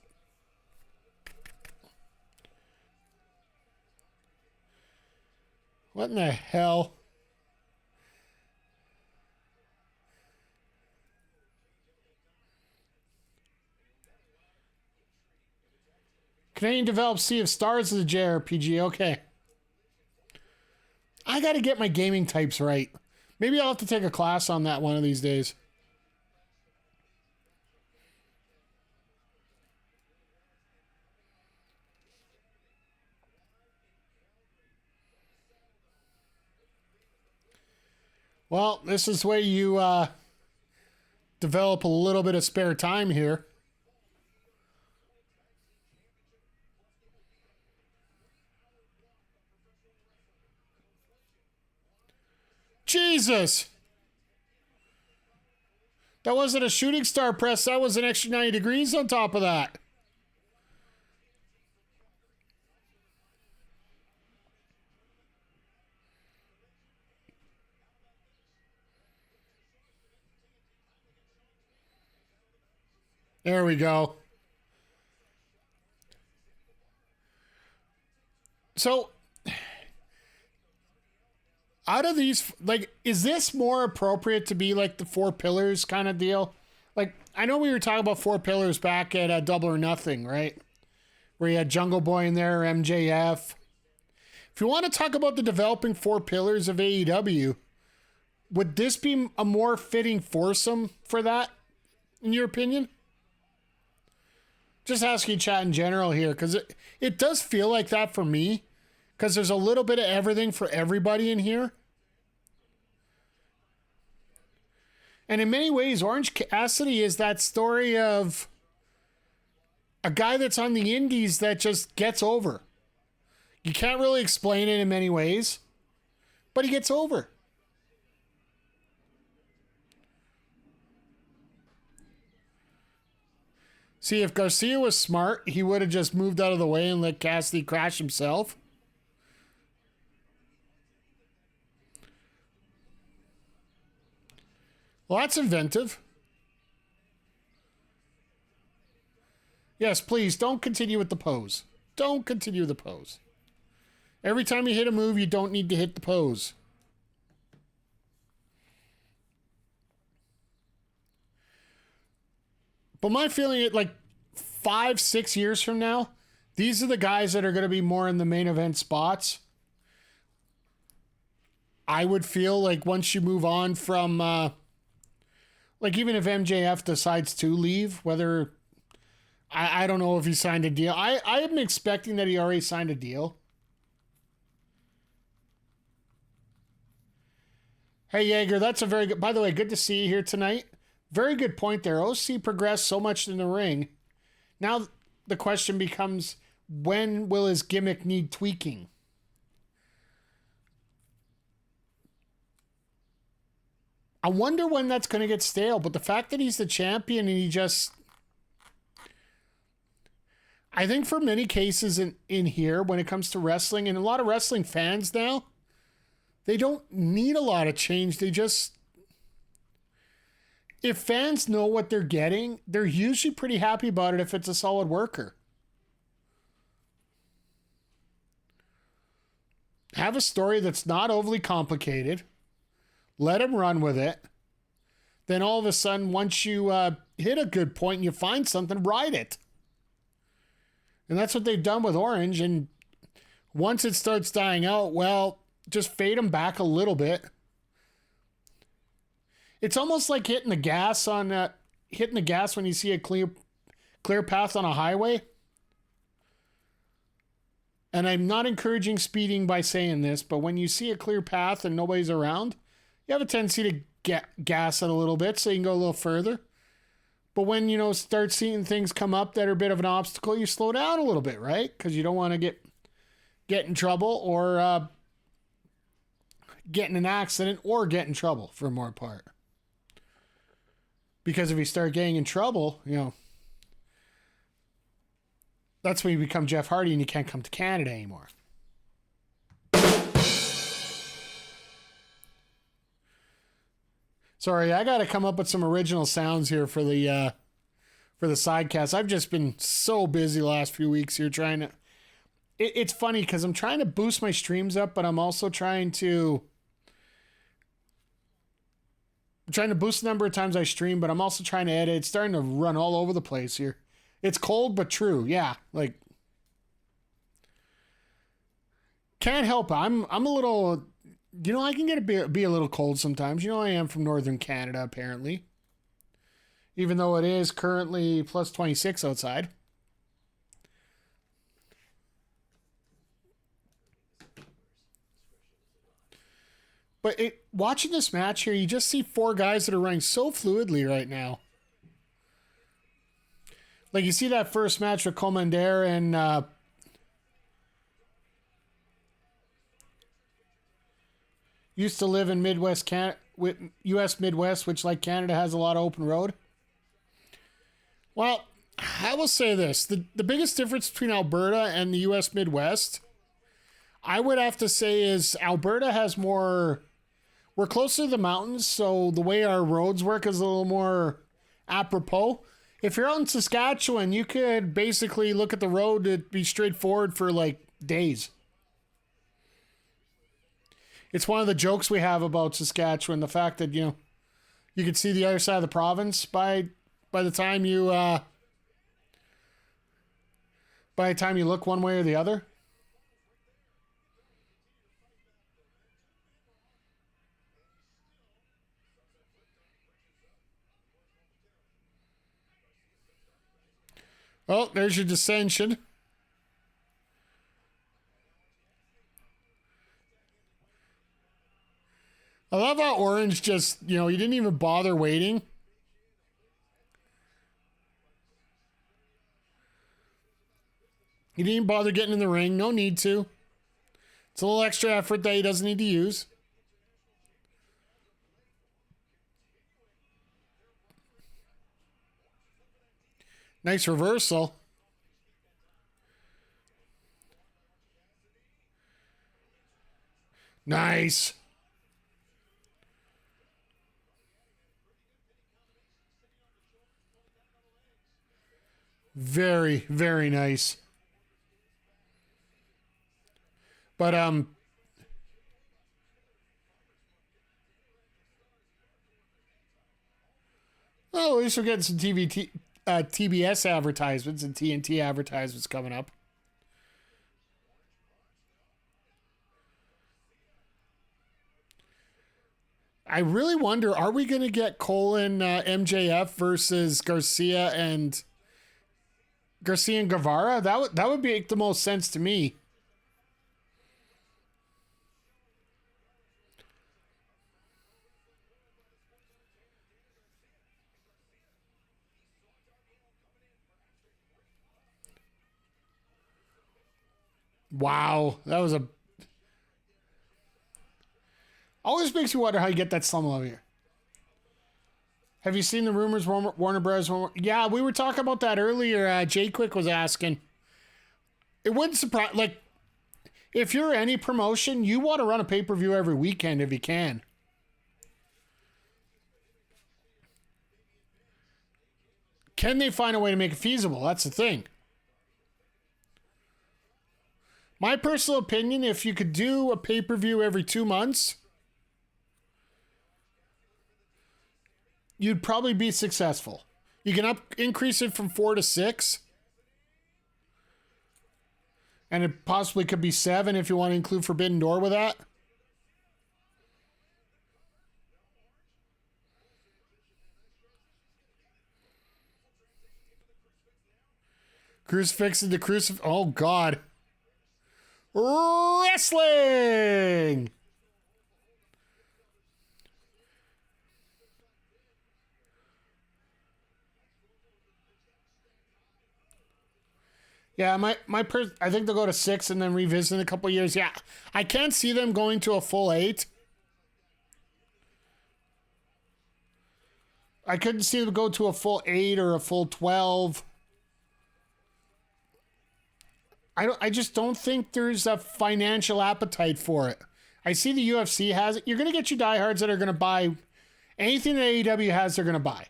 what in the hell? Canadian developed Sea of Stars as a JRPG. Okay. I got to get my gaming types right. Maybe I'll have to take a class on that one of these days. Well, this is where you develop a little bit of spare time here. Jesus! That wasn't a shooting star press. That was an extra 90 degrees on top of that. There we go. So, out of these, like, is this more appropriate to be like the Four Pillars kind of deal? Like, I know we were talking about Four Pillars back at Double or Nothing, right? Where you had Jungle Boy in there, MJF. If you want to talk about the developing Four Pillars of AEW, would this be a more fitting foursome for that, in your opinion? Just asking chat in general here, because it does feel like that for me, because there's a little bit of everything for everybody in here. And in many ways, Orange Cassidy is that story of a guy that's on the indies that just gets over. You can't really explain it in many ways, but he gets over. See, if Garcia was smart, he would have just moved out of the way and let Cassidy crash himself. Well, that's inventive. Yes, please, don't continue with the pose. Don't continue the pose. Every time you hit a move, you don't need to hit the pose. But my feeling is like 5-6 years from now, these are the guys that are going to be more in the main event spots. I would feel like once you move on from, like even if MJF decides to leave, whether, I don't know if he signed a deal. I am expecting that he already signed a deal. Hey, Jaeger, that's a very good, by the way, good to see you here tonight. Very good point there. OC progressed so much in the ring. Now the question becomes, when will his gimmick need tweaking? I wonder when that's going to get stale, but the fact that he's the champion and he just... I think for many cases in here, when it comes to wrestling, and a lot of wrestling fans now, they don't need a lot of change. They just... If fans know what they're getting, they're usually pretty happy about it if it's a solid worker. Have a story that's not overly complicated. Let him run with it. Then all of a sudden, once you hit a good point and you find something, ride it. And that's what they've done with Orange. And once it starts dying out, well, just fade him back a little bit. It's almost like hitting the gas when you see a clear path on a highway. And I'm not encouraging speeding by saying this, but when you see a clear path and nobody's around, you have a tendency to gas it a little bit so you can go a little further. But when, start seeing things come up that are a bit of an obstacle, you slow down a little bit, right? Because you don't want to get in trouble or get in an accident or get in trouble for the more part. Because if you start getting in trouble, that's when you become Jeff Hardy and you can't come to Canada anymore. Sorry, I got to come up with some original sounds here for the sidecast. I've just been so busy the last few weeks here trying to... It's funny because I'm trying to boost my streams up, but I'm also trying to boost the number of times I stream, but I'm also trying to edit. It's starting to run all over the place here. It's cold, but true. Yeah, like... Can't help it. I'm a little... I can be a little cold sometimes. I am from Northern Canada, apparently. Even though it is currently plus 26 outside. But watching this match here, you just see four guys that are running so fluidly right now. Like, you see that first match with Kommander and... used to live in Midwest U.S. Midwest, which, like Canada, has a lot of open road. Well, I will say this. The biggest difference between Alberta and the U.S. Midwest, I would have to say, is Alberta has more... We're closer to the mountains, so the way our roads work is a little more apropos. If you're out in Saskatchewan, you could basically look at the road to be straightforward for, like, days. It's one of the jokes we have about Saskatchewan, the fact that, you could see the other side of the province by the time you look one way or the other. Oh, there's your dissension. I love how Orange just, he didn't even bother waiting. He didn't even bother getting in the ring. No need to. It's a little extra effort that he doesn't need to use. Nice reversal. Nice. Very, very nice. But, oh, at least we're getting some TBS advertisements and TNT advertisements coming up. I really wonder, are we going to get Colin MJF versus Garcia and Guevarra? That would make the most sense to me. Wow, that was a... Always makes me wonder how you get that slum over here. Have you seen the rumors Warner Bros? Yeah, we were talking about that earlier. Jay Quick was asking. It wouldn't surprise... Like, if you're any promotion, you want to run a pay-per-view every weekend if you can. Can they find a way to make it feasible? That's the thing. My personal opinion, if you could do a pay-per-view every 2 months, you'd probably be successful. You can increase it from 4 to 6. And it possibly could be 7 if you want to include Forbidden Door with that. Crucifix into crucifix. Oh, God. Wrestling! Yeah, I think they'll go to 6 and then revisit in a couple years. Yeah, I can't see them going to a full 8. I couldn't see them go to a full 8 or a full 12. I just don't think there's a financial appetite for it. I see the UFC has it. You're going to get your diehards that are going to buy anything that AEW has, they're going to buy.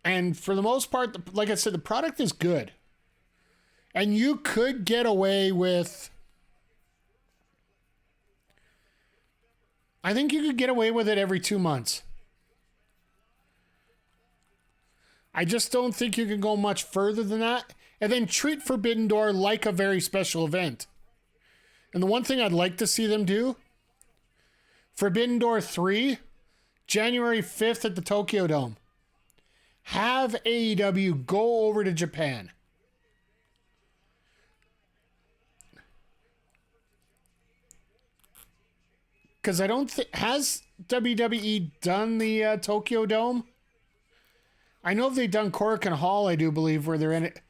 And for the most part, like I said, the product is good. And you could get away with... I think you could get away with it every 2 months. I just don't think you can go much further than that. And then treat Forbidden Door like a very special event. And the one thing I'd like to see them do, Forbidden Door 3, January 5th at the Tokyo Dome. Have AEW go over to Japan. Because I don't think... Has WWE done the Tokyo Dome? I know they've done Korakuen Hall, I do believe, where they're in it.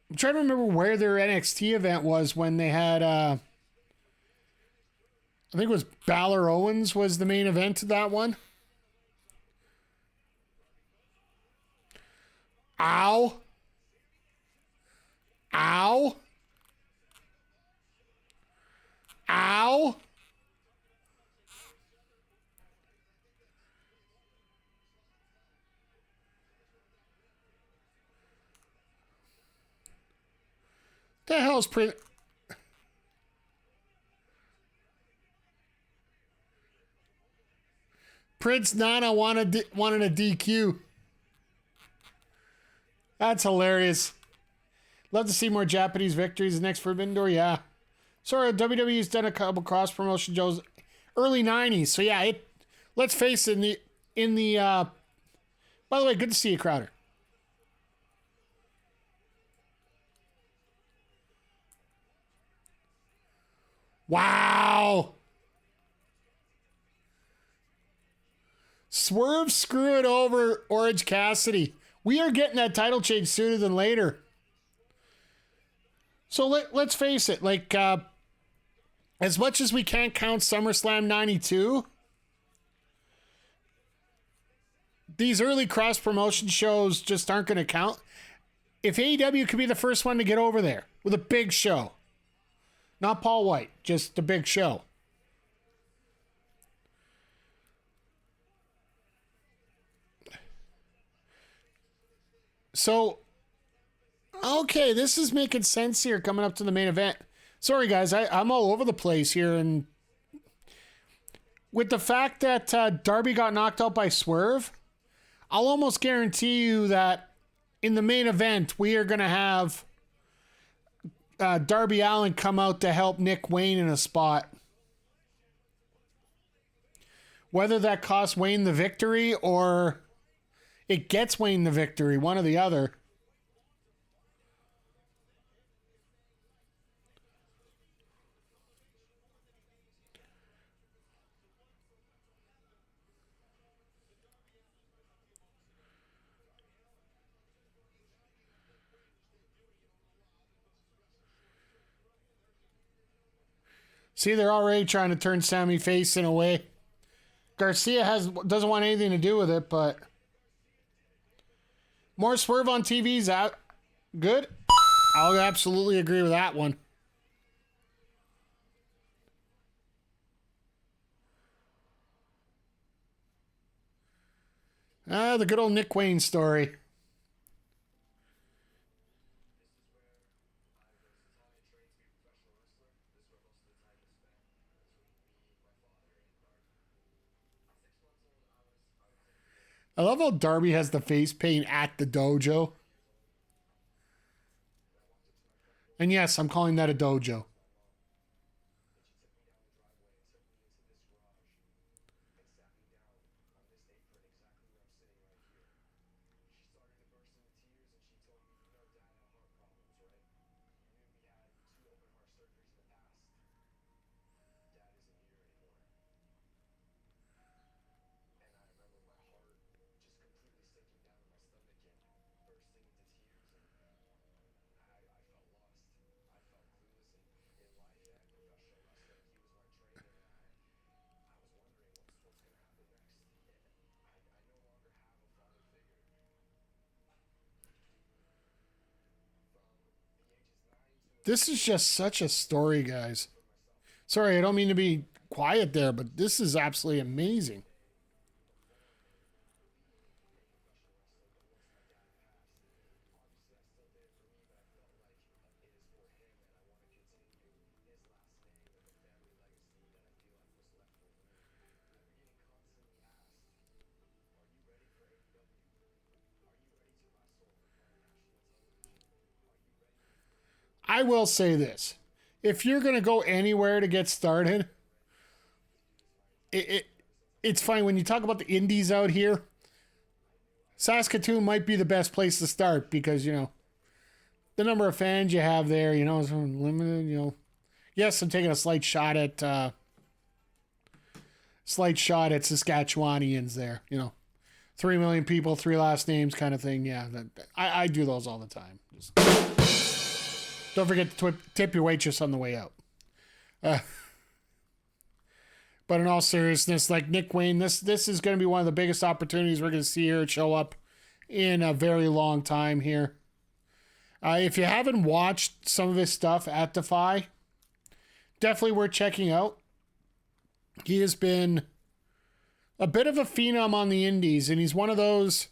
I'm trying to remember where their NXT event was when they had... I think it was Balor Owens was the main event of that one. Ow. Ow. Ow. The hell's Prince Nana wanted a DQ. That's hilarious. Love to see more Japanese victories next Forbidden Door. Yeah. Sorry, WWE's done a couple cross promotion shows early 90s. So yeah, let's face it, by the way, good to see you, Crowder. Wow. Swerve screwing over Orange Cassidy. We are getting that title change sooner than later. So let's face it, like, as much as we can't count SummerSlam 92, these early cross-promotion shows just aren't going to count. If AEW could be the first one to get over there with a big show, not Paul White, just a big show. So, okay, this is making sense here coming up to the main event. Sorry, guys, I'm all over the place here. And with the fact that Darby got knocked out by Swerve, I'll almost guarantee you that in the main event, we are going to have Darby Allin come out to help Nick Wayne in a spot. Whether that costs Wayne the victory or it gets Wayne the victory, one or the other. See, they're already trying to turn Sammy face in a way. Garcia doesn't want anything to do with it, but more Swerve on TV's out. Good. I'll absolutely agree with that one. The good old Nick Wayne story. I love how Darby has the face paint at the dojo. And yes, I'm calling that a dojo. This is just such a story, guys. Sorry, I don't mean to be quiet there, but this is absolutely amazing. I will say this. If you're going to go anywhere to get started, it's fine. When you talk about the indies out here, Saskatoon might be the best place to start because, you know, the number of fans you have there, you know, is limited, you know. Yes, I'm taking a slight shot at Saskatchewanians there, you know. 3 million people, 3 last names kind of thing. Yeah, I do those all the time. Just don't forget to tip your waitress on the way out. But in all seriousness, like Nick Wayne, this is going to be one of the biggest opportunities we're going to see here show up in a very long time here. If you haven't watched some of his stuff at Defy, definitely worth checking out. He has been a bit of a phenom on the indies, and he's one of those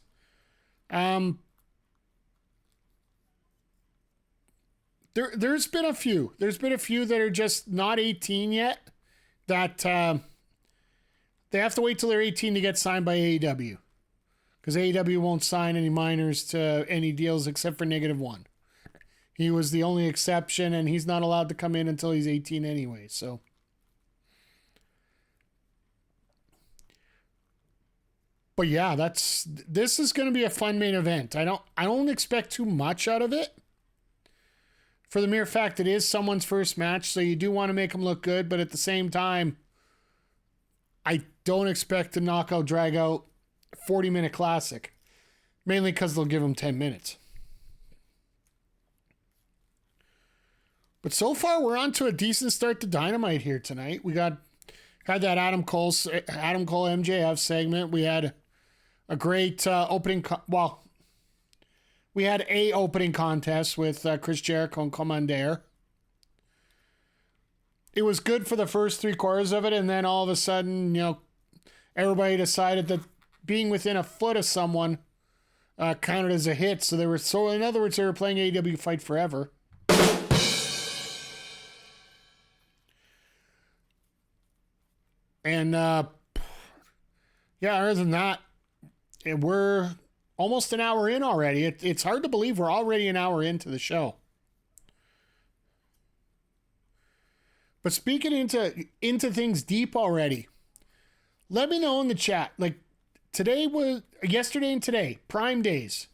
there's been a few. There's been a few that are just not 18 yet that they have to wait till they're 18 to get signed by AEW. Because AEW won't sign any minors to any deals except for -1. He was the only exception, and he's not allowed to come in until he's 18 anyway. So, but yeah, this is going to be a fun main event. I don't expect too much out of it. For the mere fact it is someone's first match, so you do want to make them look good, but at the same time, I don't expect to knockout drag out 40-minute classic. Mainly because they'll give them 10 minutes. But so far, we're on to a decent start to Dynamite here tonight. We had that Adam Cole MJF segment. We had a great opening. We had a opening contest with Chris Jericho and Kommander. It was good for the first 3/4 of it, and then all of a sudden, you know, everybody decided that being within a foot of someone counted as a hit. So in other words, they were playing AEW Fight Forever. And yeah, other than that, we're almost an hour in already. It's hard to believe we're already an hour into the show. But speaking into things deep already, let me know in the chat. Like yesterday and today, Prime Days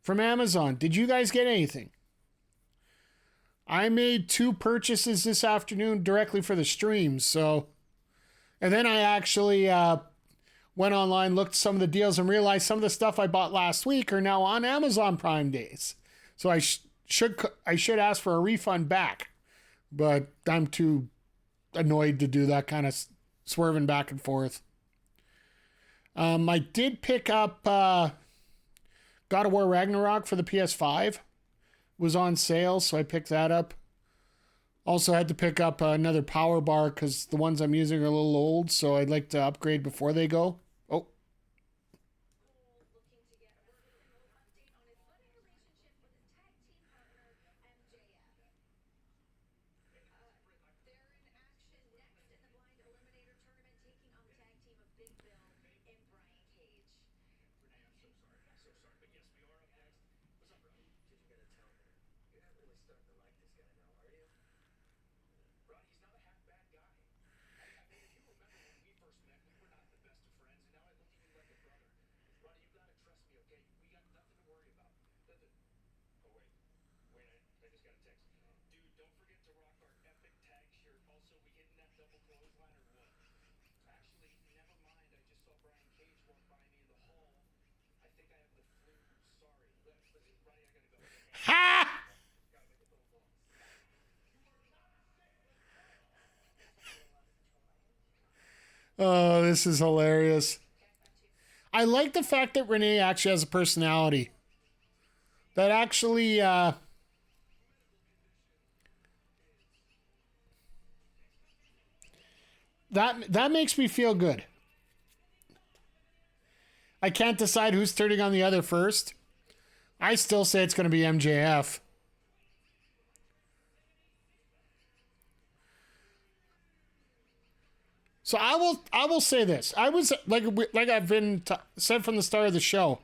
from Amazon. Did you guys get anything? I made 2 purchases this afternoon directly for the stream. So, and then I actually went online, looked at some of the deals, and realized some of the stuff I bought last week are now on Amazon Prime Days. So I should ask for a refund back, but I'm too annoyed to do that kind of swerving back and forth. I did pick up God of War Ragnarok for the PS5. It was on sale, so I picked that up. Also had to pick up another power bar because the ones I'm using are a little old, so I'd like to upgrade before they go. Oh. Ha! Oh, this is hilarious. I like the fact that Renee actually has a personality. That actually, that makes me feel good. I can't decide who's turning on the other first. I still say it's going to be MJF. So I will say this. I was like I've been said from the start of the show.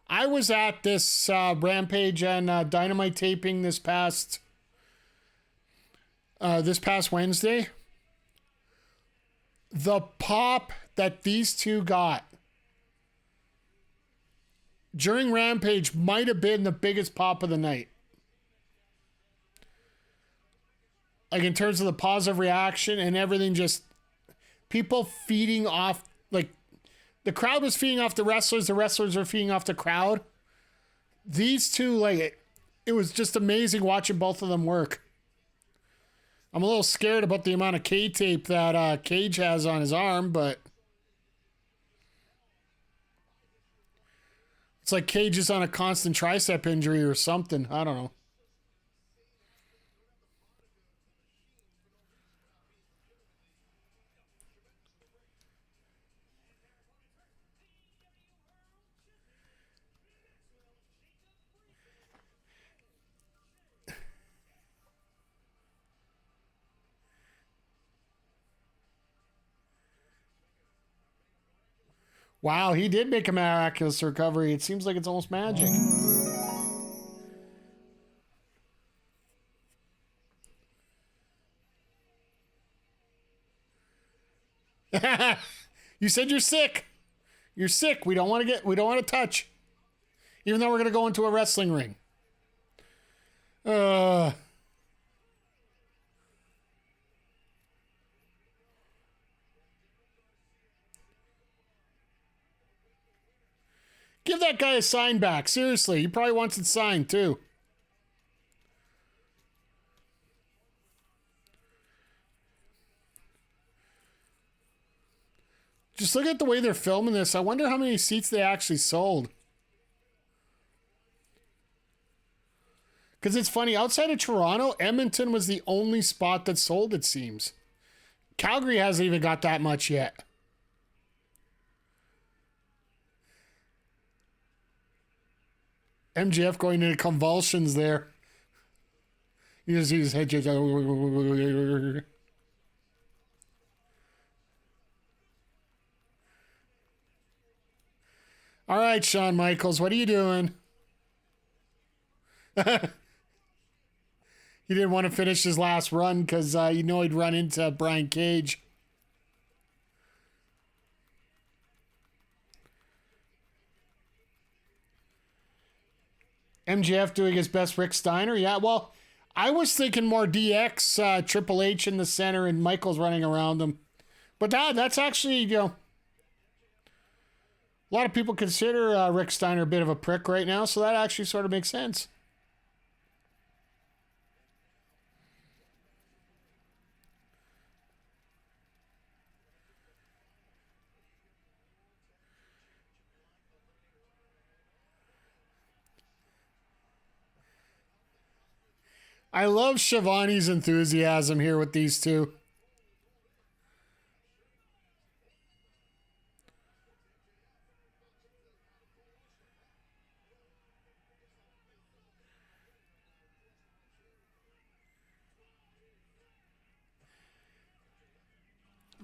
I was at this Rampage and Dynamite taping this past Wednesday. The pop that these two got during Rampage might have been the biggest pop of the night. Like in terms of the positive reaction and everything, just people feeding off, like the crowd was feeding off the wrestlers were feeding off the crowd. These two, like it was just amazing watching both of them work. I'm a little scared about the amount of K-tape that Cage has on his arm, but it's like Cage is on a constant tricep injury or something. I don't know. Wow, he did make a miraculous recovery. It seems like it's almost magic. You said you're sick. You're sick. We don't want to touch. Even though we're going to go into a wrestling ring. Give that guy a sign back. Seriously, he probably wants it signed too. Just look at the way they're filming this. I wonder how many seats they actually sold. Because it's funny, outside of Toronto, Edmonton was the only spot that sold, it seems. Calgary hasn't even got that much yet. MJF going into convulsions there. You just see his head just... All right, Shawn Michaels, what are you doing? He didn't want to finish his last run because you know he'd run into Brian Cage. MJF doing his best Rick Steiner. Yeah, well, I was thinking more DX, Triple H in the center and Michaels running around him. But that's actually, you know, a lot of people consider Rick Steiner a bit of a prick right now, so that actually sort of makes sense. I love Shivani's enthusiasm here with these two.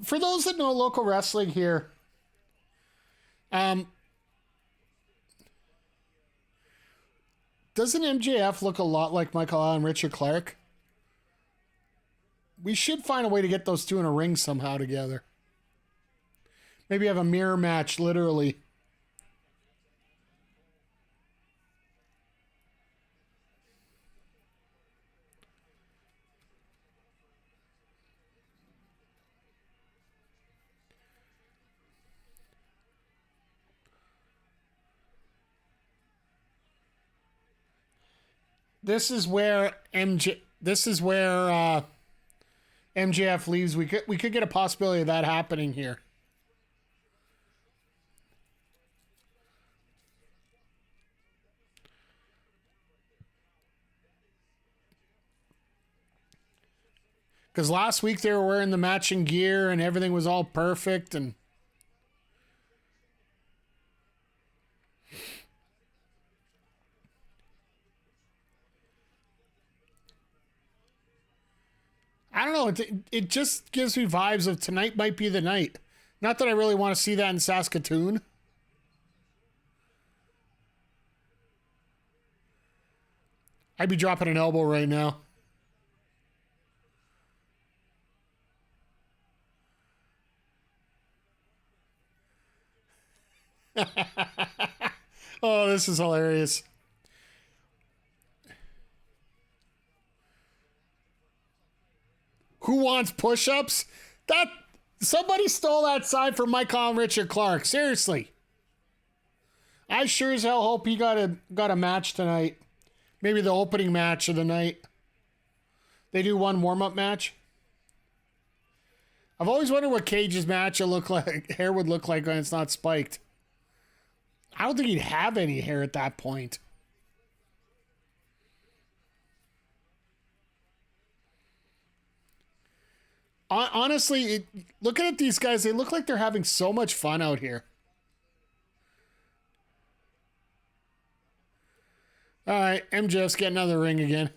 For those that know local wrestling here, doesn't MJF look a lot like Michael Allen, Richard Clark? We should find a way to get those two in a ring somehow together. Maybe have a mirror match, literally. This is where MJF leaves. We could get a possibility of that happening here. Because last week they were wearing the matching gear and everything was all perfect. And I don't know. It just gives me vibes of tonight might be the night. Not that I really want to see that in Saskatoon. I'd be dropping an elbow right now. Oh, this is hilarious. Who wants push-ups? That somebody stole that sign from my column, Richard Clark. Seriously. I sure as hell hope he got a match tonight. Maybe the opening match of the night. They do one warm-up match. I've always wondered what Cage's match will look like, hair would look like when it's not spiked. I don't think he'd have any hair at that point. Honestly, looking at these guys, they look like they're having so much fun out here. All right, MJF's getting another ring again.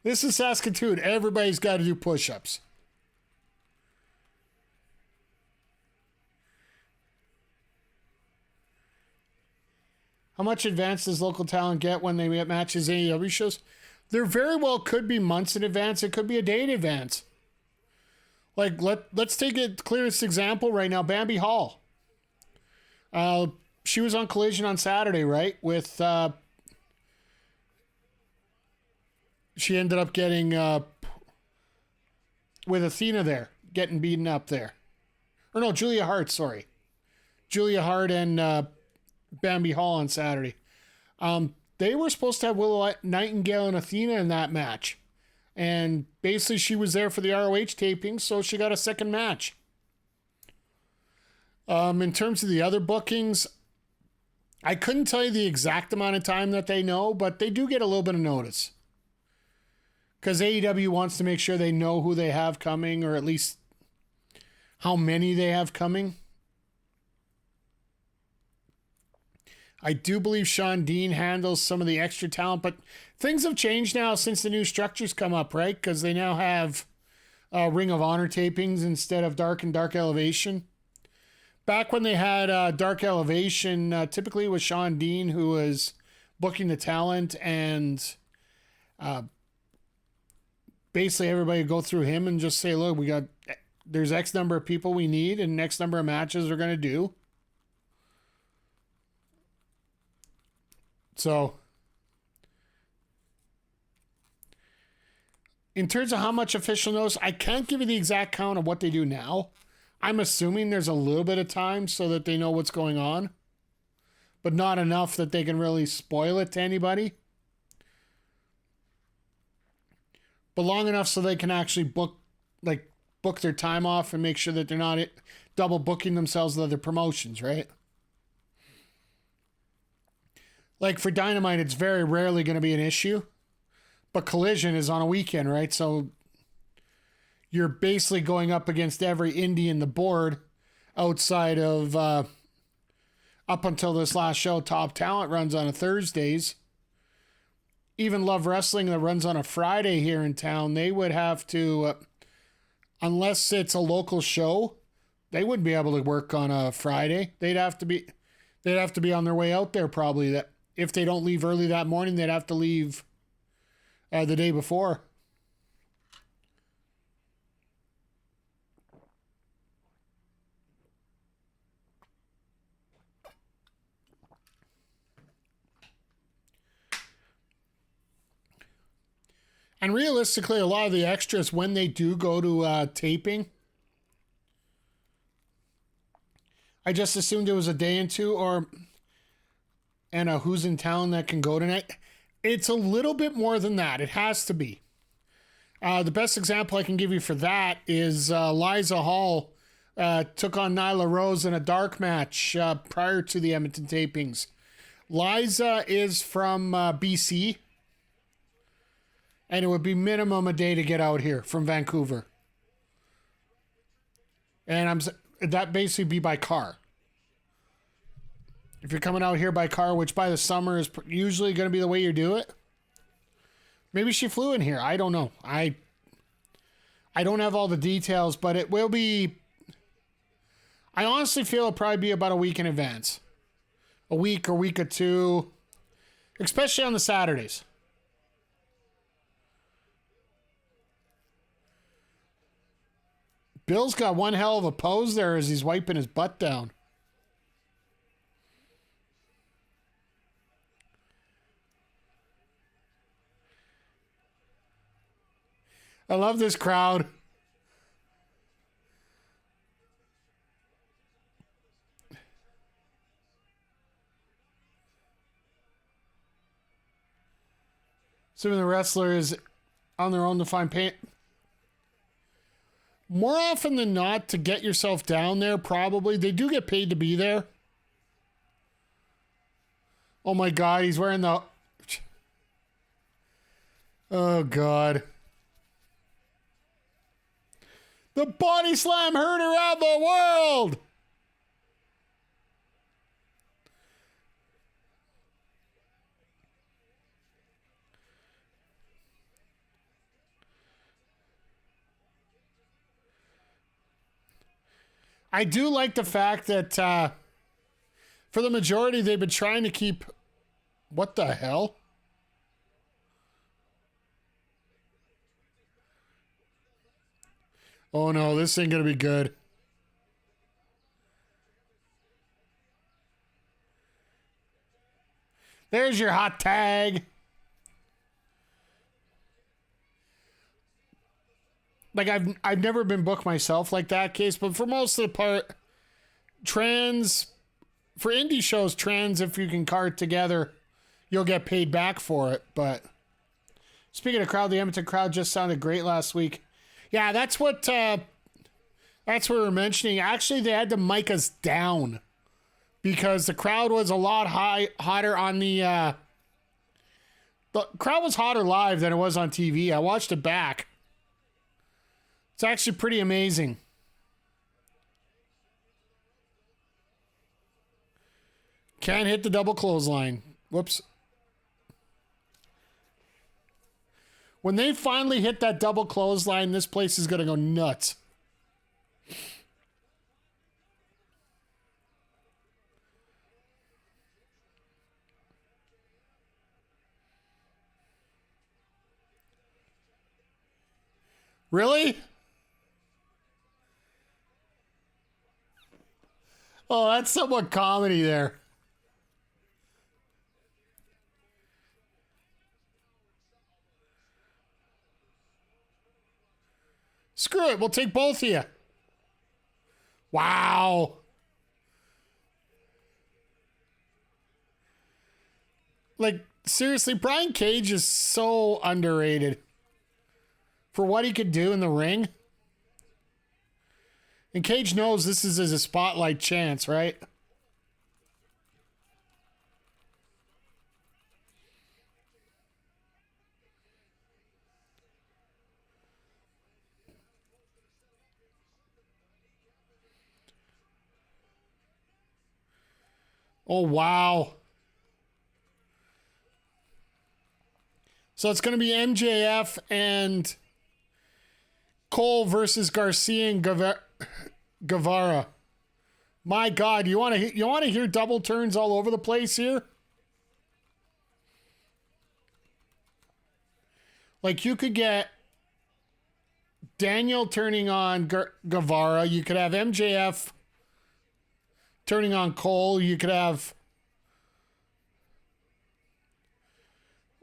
This is Saskatoon. Everybody's got to do push-ups. How much advance does local talent get when they get matches in AEW shows? There very well could be months in advance. It could be a day in advance. Like, let's take a clearest example right now. Bambi Hall. She was on Collision on Saturday, right? With she ended up getting with Athena there, getting beaten up there. Or no, Julia Hart, sorry. Julia Hart and Bambi Hall on Saturday. They were supposed to have Willow Nightingale and Athena in that match. And basically she was there for the ROH taping, so she got a second match. In terms of the other bookings, I couldn't tell you the exact amount of time that they know, but they do get a little bit of notice. Because AEW wants to make sure they know who they have coming, or at least how many they have coming. I do believe Sean Dean handles some of the extra talent, but things have changed now since the new structures come up, right? Because they now have Ring of Honor tapings instead of Dark and Dark Elevation. Back when they had Dark Elevation, typically it was Sean Dean who was booking the talent, and basically everybody would go through him and just say, look, there's X number of people we need and X number of matches we're going to do. So, in terms of how much official notice, I can't give you the exact count of what they do now. I'm assuming there's a little bit of time so that they know what's going on, but not enough that they can really spoil it to anybody. But long enough so they can actually book their time off and make sure that they're not double booking themselves with other promotions, right? Like for Dynamite, it's very rarely going to be an issue. But Collision is on a weekend, right? So you're basically going up against every indie in the board outside of up until this last show. Top Talent runs on a Thursdays. Even Love Wrestling that runs on a Friday here in town, they would have to, unless it's a local show, they wouldn't be able to work on a Friday. They'd have to be on their way out there probably. That if they don't leave early that morning, they'd have to leave the day before. And realistically, a lot of the extras, when they do go to taping, I just assumed it was a day and two, and a who's in town that can go tonight. It's a little bit more than that. It has to be. The best example I can give you for that is Liza Hall took on Nyla Rose in a dark match prior to the Edmonton tapings. Liza is from BC, and it would be minimum a day to get out here from Vancouver. And that basically be by car. If you're coming out here by car, which by the summer is usually going to be the way you do it. Maybe she flew in here. I don't know. I don't have all the details, but it will be... I honestly feel it'll probably be about a week in advance. A week or week or two. Especially on the Saturdays. Bill's got one hell of a pose there as he's wiping his butt down. I love this crowd. Some of the wrestlers on their own to find paint. More often than not, to get yourself down there, probably. They do get paid to be there. Oh my God, he's wearing the... Oh God. The body slam heard around the world! I do like the fact that for the majority, they've been trying to keep... What the hell? Oh no, this ain't gonna be good. There's your hot tag. Like, I've never been booked myself like that case, but for most of the part, for indie shows, if you can card together, you'll get paid back for it. But speaking of crowd, the Edmonton crowd just sounded great last week. Yeah, that's what we were mentioning. Actually, they had to mic us down because the crowd was a lot hotter on the crowd was hotter live than it was on TV. I watched it back. It's actually pretty amazing. Can't hit the double clothesline. Whoops. When they finally hit that double clothesline, this place is going to go nuts. Really? Oh, that's somewhat comedy there. Screw it, we'll take both of you. Wow. Like, seriously, Brian Cage is so underrated for what he could do in the ring. And Cage knows this is a spotlight chance, right? Oh, wow. So it's going to be MJF and Cole versus Garcia and Guevarra. My God, you want to hear double turns all over the place here? Like, you could get Daniel turning on Guevarra. You could have MJF turning on Cole. You could have...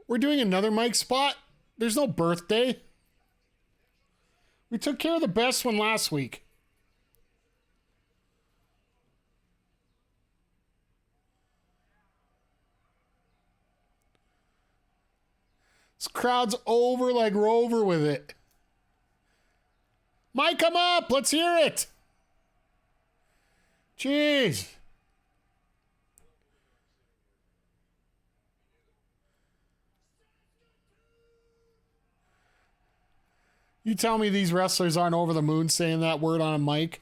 We're doing another mic spot? There's no birthday. We took care of the best one last week. This crowd's over like Rover with it. Mic, come up. Let's hear it. Jeez. You tell me these wrestlers aren't over the moon saying that word on a mic?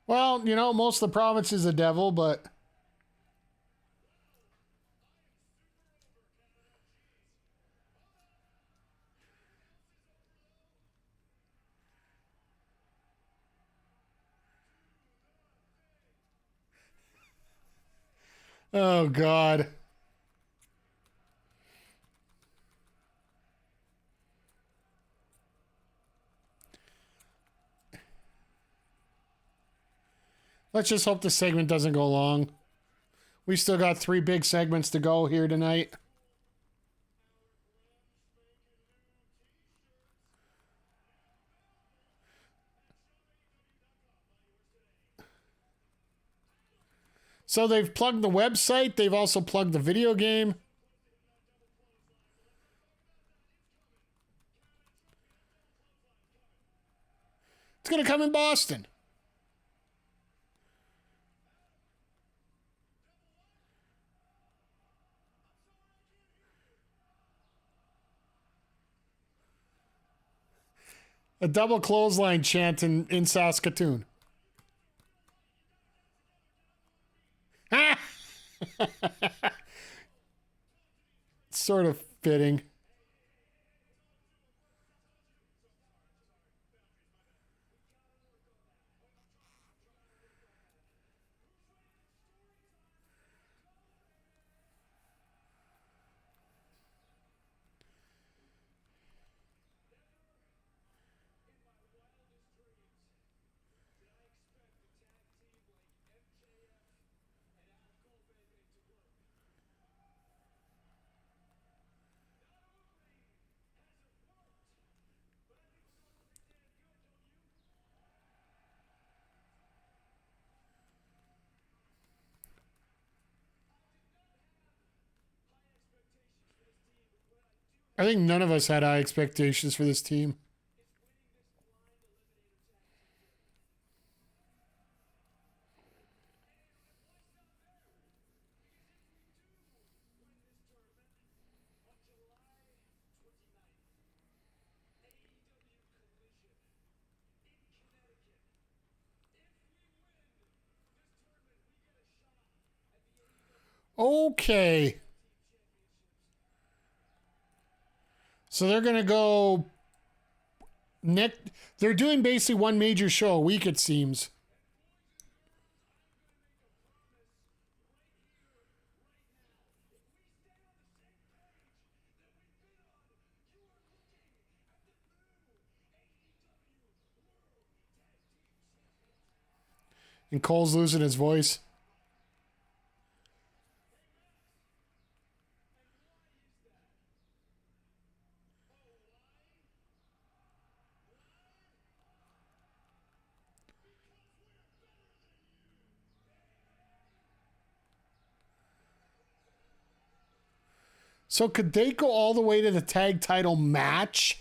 Well, you know, most of the province is a devil, but... Oh, God. Let's just hope the segment doesn't go long. We still got 3 big segments to go here tonight. So they've plugged the website. They've also plugged the video game. It's going to come in Boston. A double clothesline chant in Saskatoon. Sort of fitting. I think none of us had high expectations for this team. Okay. So they're going to go next. They're doing basically one major show a week, it seems. And Cole's losing his voice. So could they go all the way to the tag title match?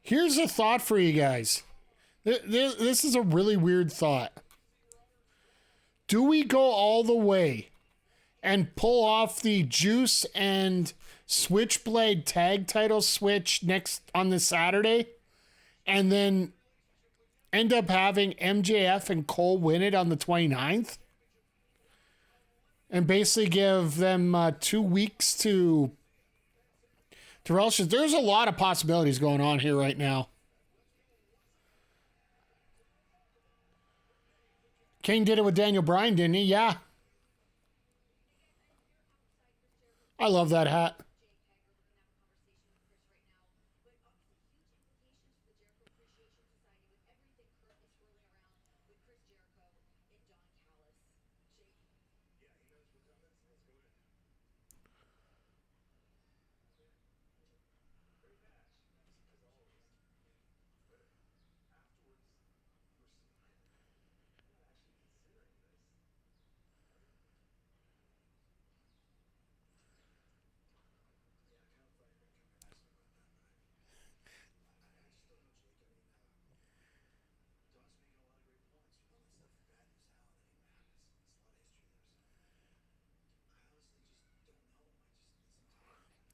Here's a thought for you guys. This is a really weird thought. Do we go all the way and pull off the Juice and Switchblade tag title switch next on this Saturday, and then end up having MJF and Cole win it on the 29th? And basically give them 2 weeks to relish. There's a lot of possibilities going on here right now. Kane did it with Daniel Bryan, didn't he? Yeah. I love that hat.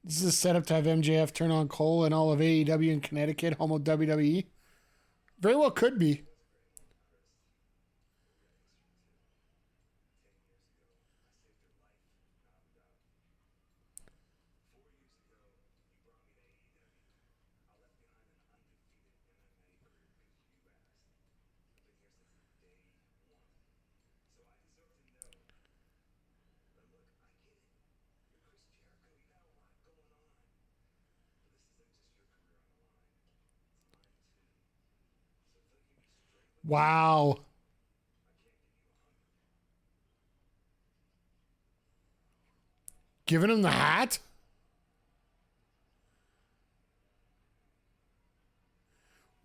This is a setup to have MJF turn on Cole and all of AEW in Connecticut, home of WWE. Very well could be. Wow. Giving him the hat?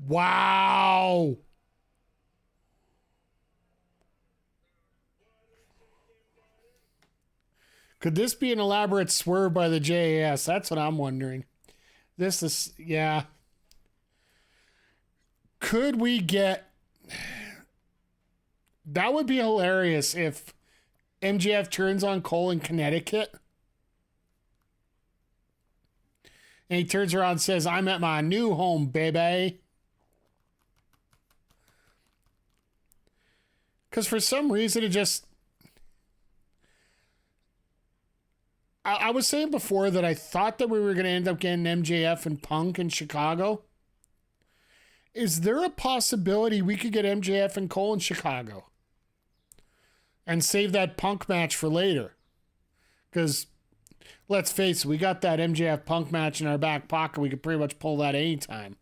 Wow. Could this be an elaborate swerve by the JAS? That's what I'm wondering. This is, yeah. Could we get... That would be hilarious if MJF turns on Cole in Connecticut. And he turns around and says, I'm at my new home, baby. Because for some reason, it just... I was saying before that I thought that we were going to end up getting MJF and Punk in Chicago. Is there a possibility we could get MJF and Cole in Chicago? And save that Punk match for later? Because, let's face it, we got that MJF Punk match in our back pocket. We could pretty much pull that anytime.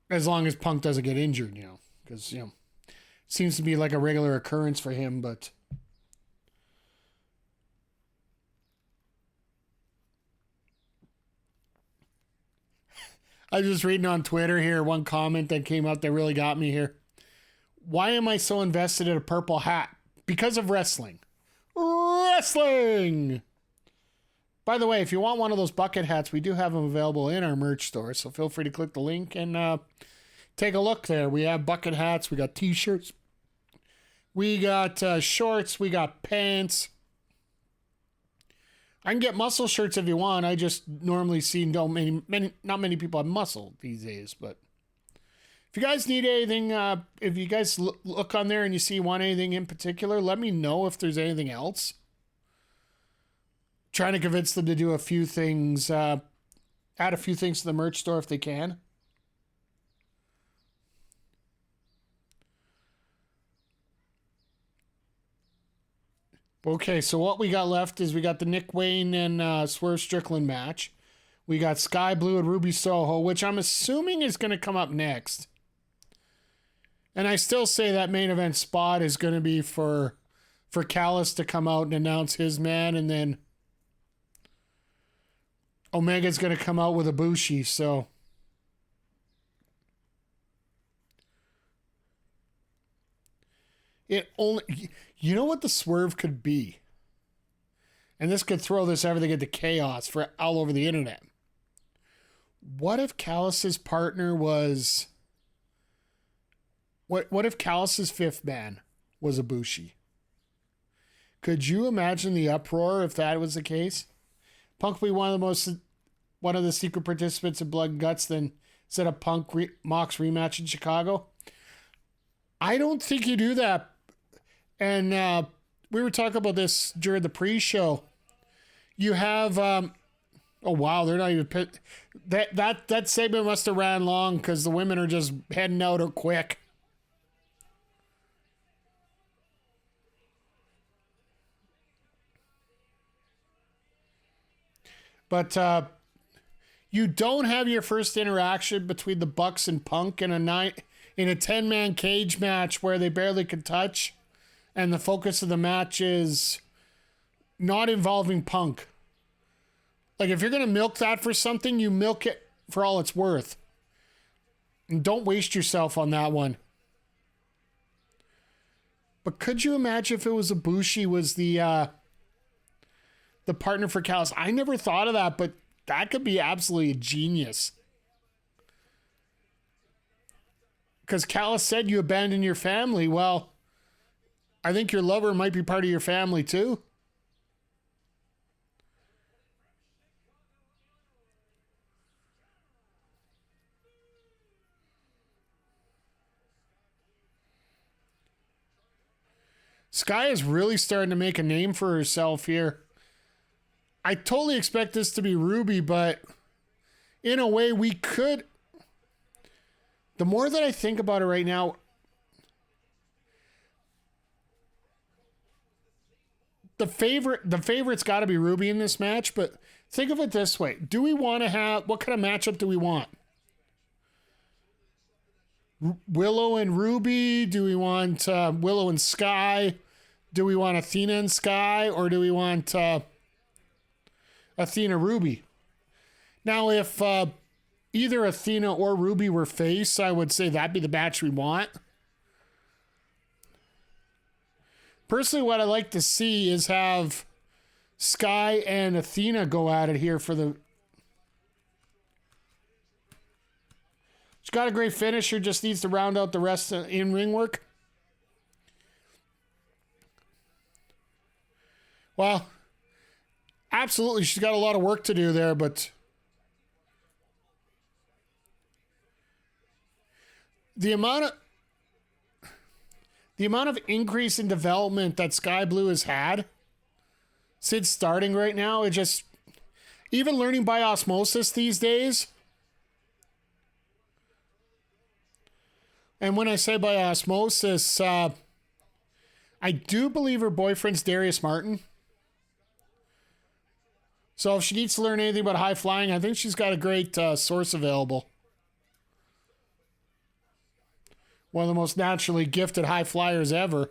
As long as Punk doesn't get injured, you know. Because, you know, it seems to be like a regular occurrence for him, but... I was just reading on Twitter here, one comment that came up that really got me here. Why am I so invested in a purple hat? Because of wrestling. Wrestling! By the way, if you want one of those bucket hats, we do have them available in our merch store, so feel free to click the link and take a look there. We have bucket hats, we got t-shirts, we got shorts, we got pants. I can get muscle shirts if you want. I just normally see not many people have muscle these days. But if you guys need anything, if you guys look on there and you see you want anything in particular, let me know if there's anything else. Trying to convince them to do a few things, add a few things to the merch store if they can. Okay, so what we got left is we got the Nick Wayne and Swerve Strickland match. We got Skye Blue and Ruby Soho, which I'm assuming is going to come up next. And I still say that main event spot is going to be for Callis to come out and announce his man, and then Omega's going to come out with Ibushi, so... It only... You know what the swerve could be? And this could throw everything into chaos for all over the internet. What if Callis's partner was... What if Callis's fifth man was Ibushi? Could you imagine the uproar if that was the case? Punk would be one of the secret participants in Blood and Guts, then set up Punk Mox rematch in Chicago. I don't think you do that. And we were talking about this during the pre-show. You have, oh wow, they're not even that segment must have ran long because the women are just heading out quick. But you don't have your first interaction between the Bucks and Punk in a 10-man cage match where they barely can touch. And the focus of the match is not involving Punk. Like, if you're going to milk that for something, you milk it for all it's worth. And don't waste yourself on that one. But could you imagine if it was Ibushi was the partner for Callis? I never thought of that, but that could be absolutely genius. Because Callis said you abandoned your family. Well... I think your lover might be part of your family too. Skye is really starting to make a name for herself here. I totally expect this to be Ruby, but in a way we could... The more that I think about it right now, the favorite's got to be Ruby in this match, but think of it this way. Do we want to have... What kind of matchup do we want? Willow and Ruby? Do we want Willow and Skye? Do we want Athena and Skye? Or do we want Athena Ruby? Now, if either Athena or Ruby were face, I would say that'd be the match we want. Personally, what I like to see is have Skye and Athena go at it here for the... She's got a great finisher, just needs to round out the rest in ring work. Well, absolutely, she's got a lot of work to do there, but the amount of increase in development that Skye Blue has had since starting right now, it just, even learning by osmosis these days. And when I say by osmosis, I do believe her boyfriend's Darius Martin. So if she needs to learn anything about high flying, I think she's got a great source available. One of the most naturally gifted high flyers ever.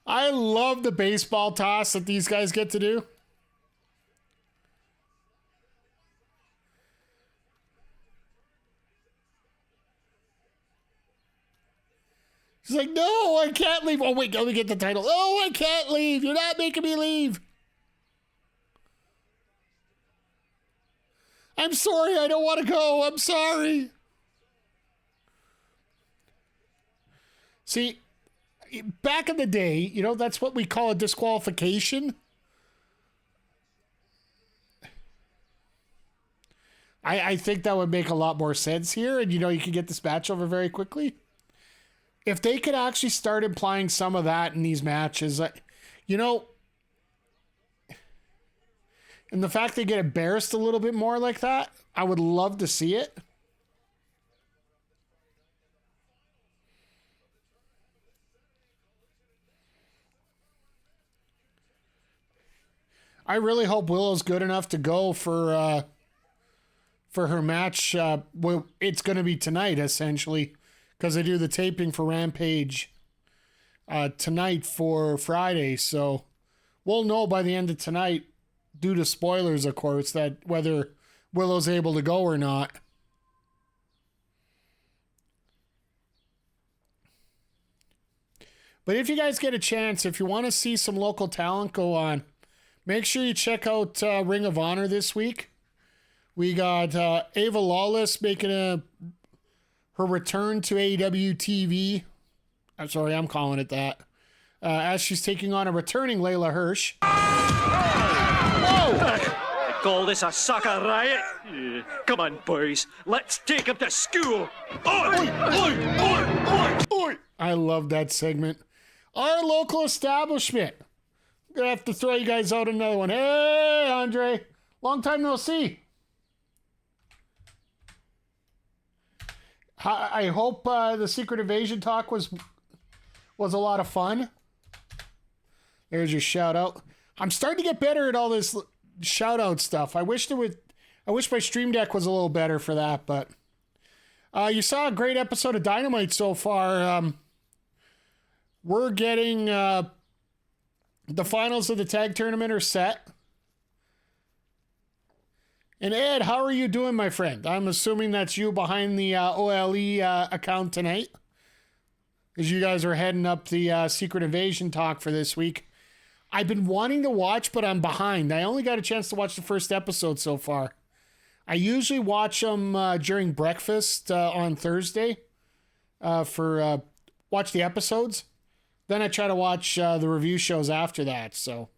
I love the baseball toss that these guys get to do. She's like, no, I can't leave. Oh, wait, let me get the title. Oh, I can't leave. You're not making me leave. I'm sorry. I don't want to go. I'm sorry. See, back in the day, you know, that's what we call a disqualification. I think that would make a lot more sense here. And, you know, you can get this match over very quickly. If they could actually start implying some of that in these matches, you know, and the fact they get embarrassed a little bit more like that, I would love to see it. I really hope Willow's good enough to go for her match. Well, it's going to be tonight, essentially, because they do the taping for Rampage tonight for Friday. So we'll know by the end of tonight, due to spoilers, of course, that whether Willow's able to go or not. But if you guys get a chance, if you want to see some local talent go on, make sure you check out Ring of Honor this week. We got Ava Lawless making her return to AEW TV. I'm sorry, I'm calling it that. As she's taking on a returning Layla Hirsch. Whoa! I call this a sucker riot. Come on, boys. Let's take him to school. Oi! Oi! Oi! Oi! Oi! I love that segment. Our local establishment. I'm going to have to throw you guys out another one. Hey, Andre. Long time no see. I hope the Secret Invasion talk was a lot of fun. There's your shout out. I'm starting to get better at all this shout out stuff. I wish my Stream Deck was a little better for that, but you saw a great episode of Dynamite so far. We're getting the finals of the tag tournament are set. And Ed, how are you doing, my friend? I'm assuming that's you behind the OLE account tonight, as you guys are heading up the Secret Invasion talk for this week. I've been wanting to watch, but I'm behind. I only got a chance to watch the first episode so far. I usually watch them during breakfast on Thursday for watch the episodes. Then I try to watch the review shows after that. So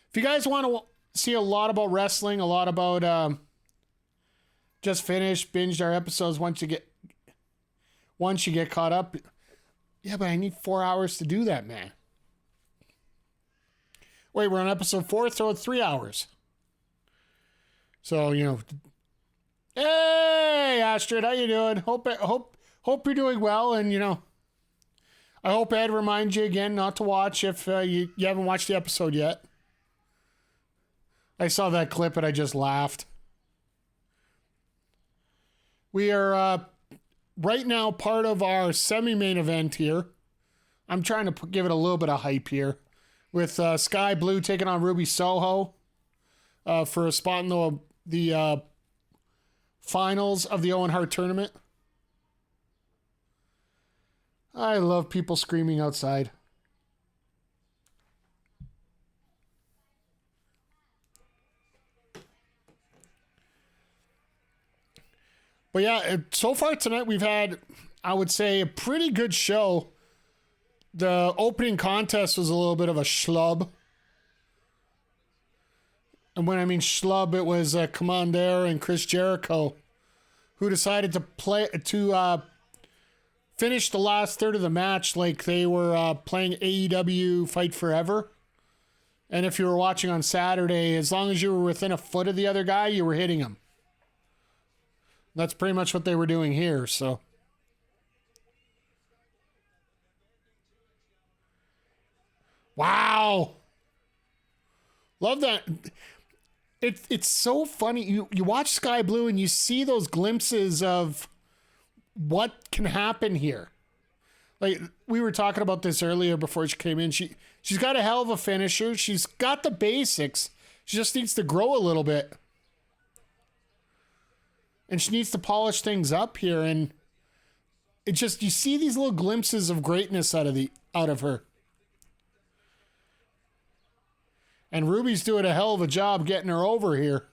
if you guys want to see a lot about wrestling, a lot about just finished, binged our episodes once you get caught up. Yeah, but I need 4 hours to do that, man. Wait, we're on episode 4, throw it 3 hours. So, hey, Astrid, how you doing? Hope you're doing well, and I hope Ed reminds you again not to watch if you haven't watched the episode yet. I saw that clip and I just laughed. We are right now part of our semi-main event here. I'm trying to give it a little bit of hype here with Skye Blue taking on Ruby Soho for a spot in the finals of the Owen Hart tournament. I love people screaming outside. But yeah, so far tonight we've had, I would say, a pretty good show. The opening contest was a little bit of a schlub. And when I mean schlub, it was Kommander and Chris Jericho who decided to finish the last third of the match like they were playing AEW Fight Forever. And if you were watching on Saturday, as long as you were within a foot of the other guy, you were hitting him. That's pretty much what they were doing here, so. Wow. Love that. It's so funny. You watch Skye Blue and you see those glimpses of what can happen here. Like, we were talking about this earlier before she came in. She's got a hell of a finisher. She's got the basics. She just needs to grow a little bit. And she needs to polish things up here. And it just, you see these little glimpses of greatness out of her. And Ruby's doing a hell of a job getting her over here.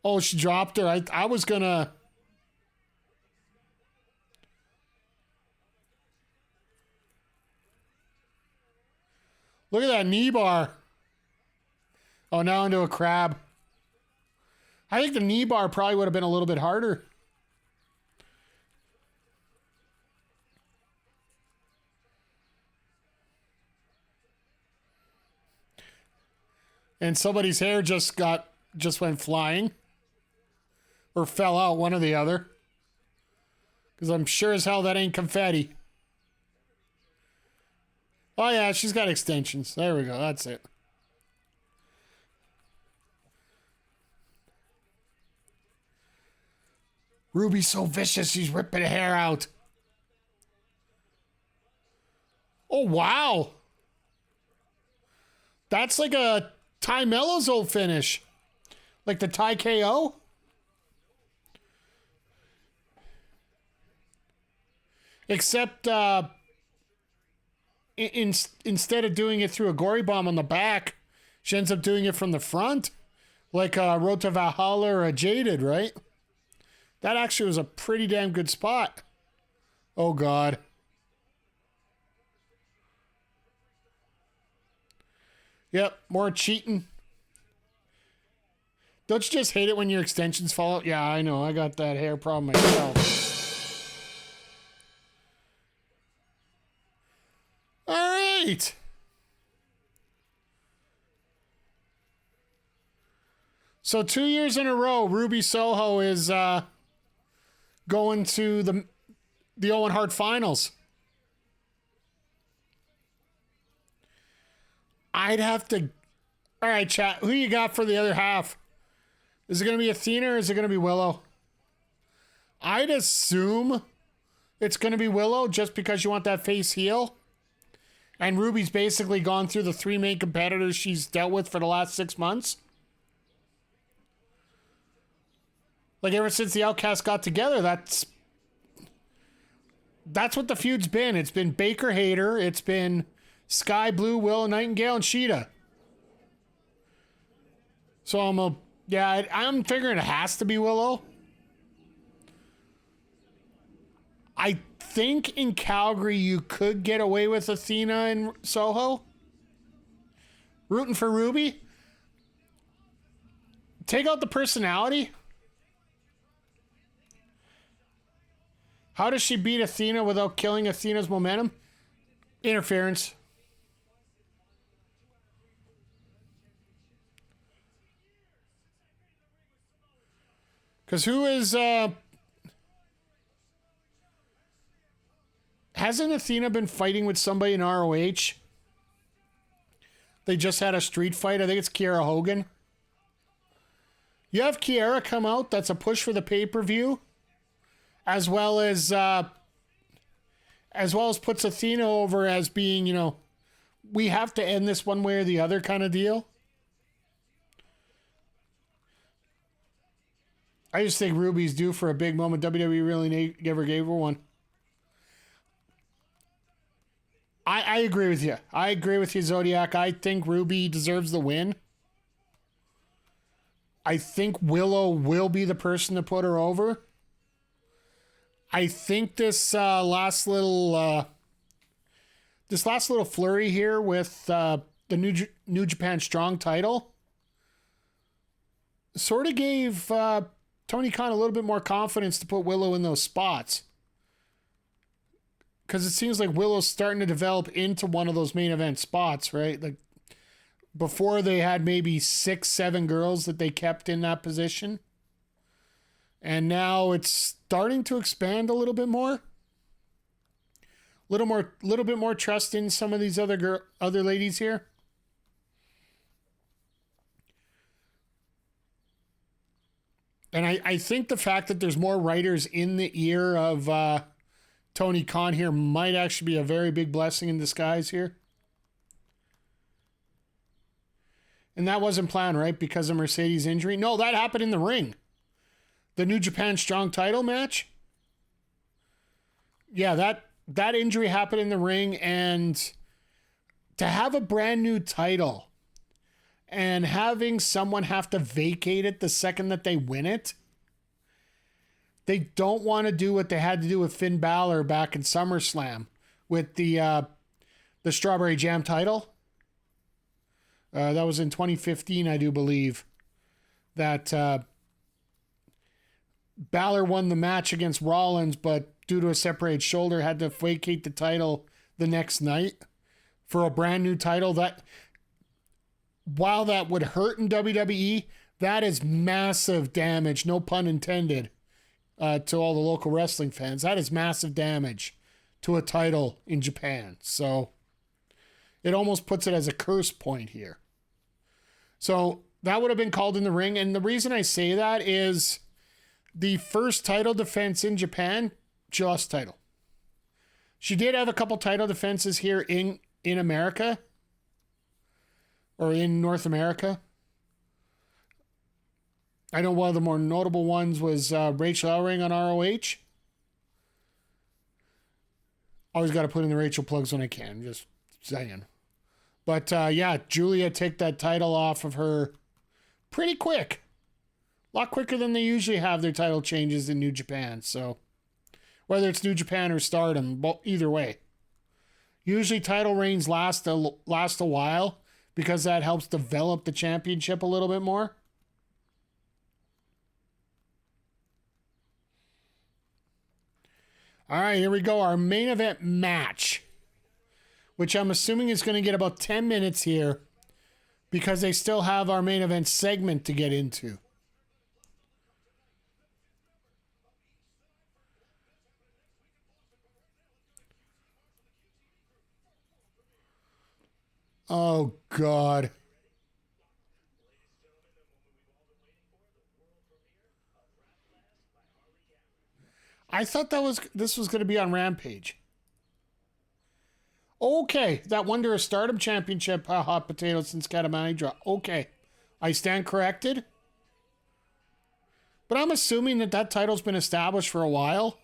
Oh, she dropped her. I was gonna. Look at that knee bar. Oh, now into a crab. I think the knee bar probably would have been a little bit harder. And somebody's hair just went flying. Or fell out, one or the other. Because I'm sure as hell that ain't confetti. Oh yeah, she's got extensions. There we go, that's it. Ruby's so vicious, she's ripping her hair out. Oh wow. That's like a Ty Mello's old finish. Like the Ty KO. Except instead of doing it through a gory bomb on the back, she ends up doing it from the front. Like a Road to Valhalla or a Jaded, right? That actually was a pretty damn good spot. Oh, God. Yep, more cheating. Don't you just hate it when your extensions fall out? Yeah, I know. I got that hair problem myself. All right. So 2 years in a row, Ruby Soho is going to the Owen Hart finals. I'd have to. All right, chat. Who you got for the other half? Is it going to be Athena or is it going to be Willow? I'd assume it's going to be Willow just because you want that face heel. And Ruby's basically gone through the 3 main competitors she's dealt with for the last 6 months. Like ever since the Outcasts got together, That's what the feud's been. It's been Baker Hayter. It's been Skye Blue, Willow Nightingale, and Sheeta. So I'm figuring it has to be Willow. I think in Calgary you could get away with Athena and Soho. Rooting for Ruby. Take out the personality. How does she beat Athena without killing Athena's momentum? Interference. Because who is... Hasn't Athena been fighting with somebody in ROH? They just had a street fight. I think it's Kiera Hogan. You have Kiera come out. That's a push for the pay-per-view. As well as puts Athena over as being, we have to end this one way or the other kind of deal. I just think Ruby's due for a big moment. WWE really never gave her one. I agree with you. I agree with you, Zodiac. I think Ruby deserves the win. I think Willow will be the person to put her over. I think this last little flurry here with the New Japan Strong title sort of gave Tony Khan a little bit more confidence to put Willow in those spots. Because it seems like Willow's starting to develop into one of those main event spots, right? Like before they had maybe 6-7 girls that they kept in that position. And now it's starting to expand a little bit more. Little bit more trust in some of these other ladies here. And I think the fact that there's more writers in the ear of Tony Khan here might actually be a very big blessing in disguise here. And that wasn't planned, right? Because of Mercedes' injury? No, that happened in the ring. The New Japan Strong title match. Yeah, that injury happened in the ring, and to have a brand new title and having someone have to vacate it the second that they win it, they don't want to do what they had to do with Finn Balor back in SummerSlam with the Strawberry Jam title. That was in 2015, I do believe, that Balor won the match against Rollins, but due to a separated shoulder, had to vacate the title the next night for a brand new title. That, while that would hurt in WWE, that is massive damage, no pun intended, to all the local wrestling fans. That is massive damage to a title in Japan. So it almost puts it as a curse point here. So that would have been called in the ring. And the reason I say that is the first title defense in Japan, she lost title. She did have a couple title defenses here in America, or in North America. I know one of the more notable ones was Rachel Ellering on ROH. Always got to put in the Rachel plugs when I can, just saying. But yeah, Julia took that title off of her pretty quick. A lot quicker than they usually have their title changes in New Japan. So whether it's New Japan or Stardom, either way. Usually title reigns last a while because that helps develop the championship a little bit more. All right, here we go. Our main event match, which I'm assuming is going to get about 10 minutes here because they still have our main event segment to get into. Oh, God. I thought this was going to be on Rampage. Okay, that Wonder of Stardom Championship, hot potato since Katamani drop. Okay, I stand corrected. But I'm assuming that title's been established for a while.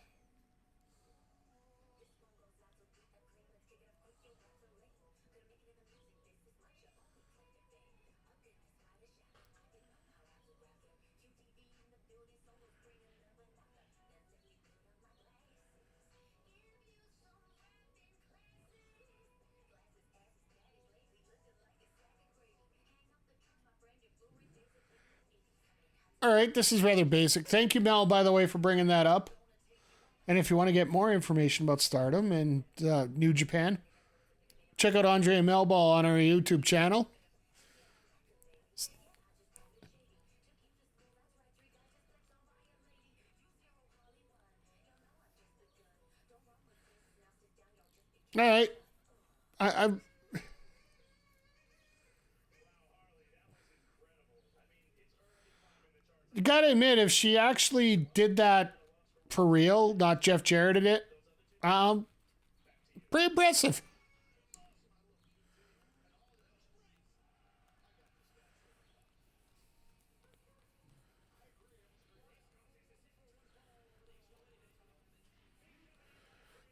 All right, this is rather basic. Thank you, Mel, by the way, for bringing that up. And if you want to get more information about Stardom and New Japan, check out Andre and Melball on our YouTube channel. All right. I you gotta admit, if she actually did that for real, not Jeff Jarrett did it, pretty impressive.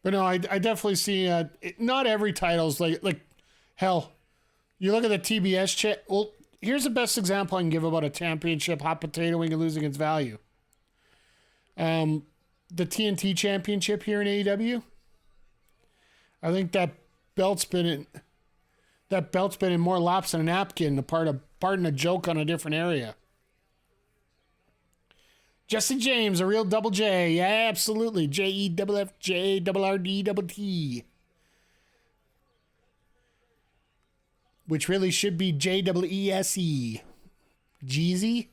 But no, I definitely see not every title's like hell. You look at the TBS chat. Well, here's the best example I can give about a championship hot potatoing and losing its value. The TNT championship here in AEW. I think that belt's been in more laps than a napkin. Pardon a joke on a different area. Justin James, a real double J. Yeah, absolutely. JEFFJRRDT. Which really should be JEESE. Jeezy?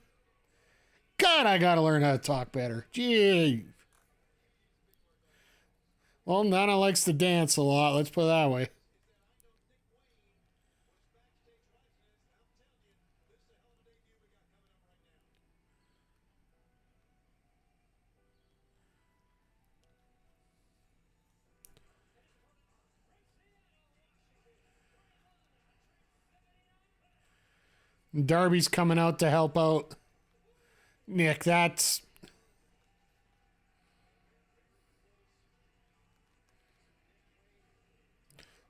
God, I gotta learn how to talk better. Gee. Well, Nana likes to dance a lot. Let's put it that way. Darby's coming out to help out Nick. That's...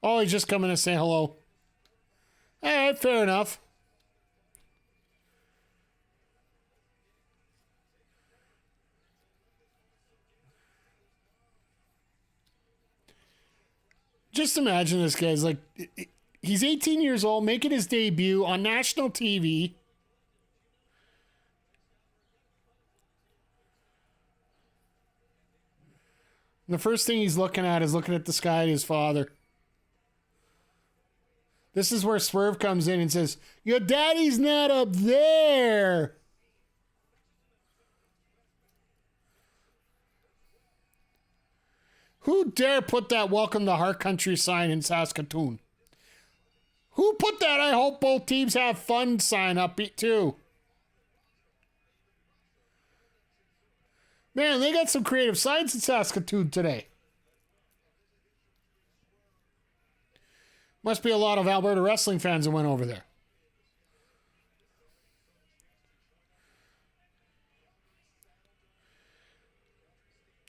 Oh, he's just coming to say hello. All right, fair enough. Just imagine this guy's like... He's 18 years old, making his debut on national TV. The first thing he's looking at is looking at the sky at his father. This is where Swerve comes in and says, "Your daddy's not up there." Who dare put that "Welcome to Heart Country" sign in Saskatoon? Who put that "I hope both teams have fun" sign up too? Man, they got some creative signs in Saskatoon today. Must be a lot of Alberta wrestling fans that went over there.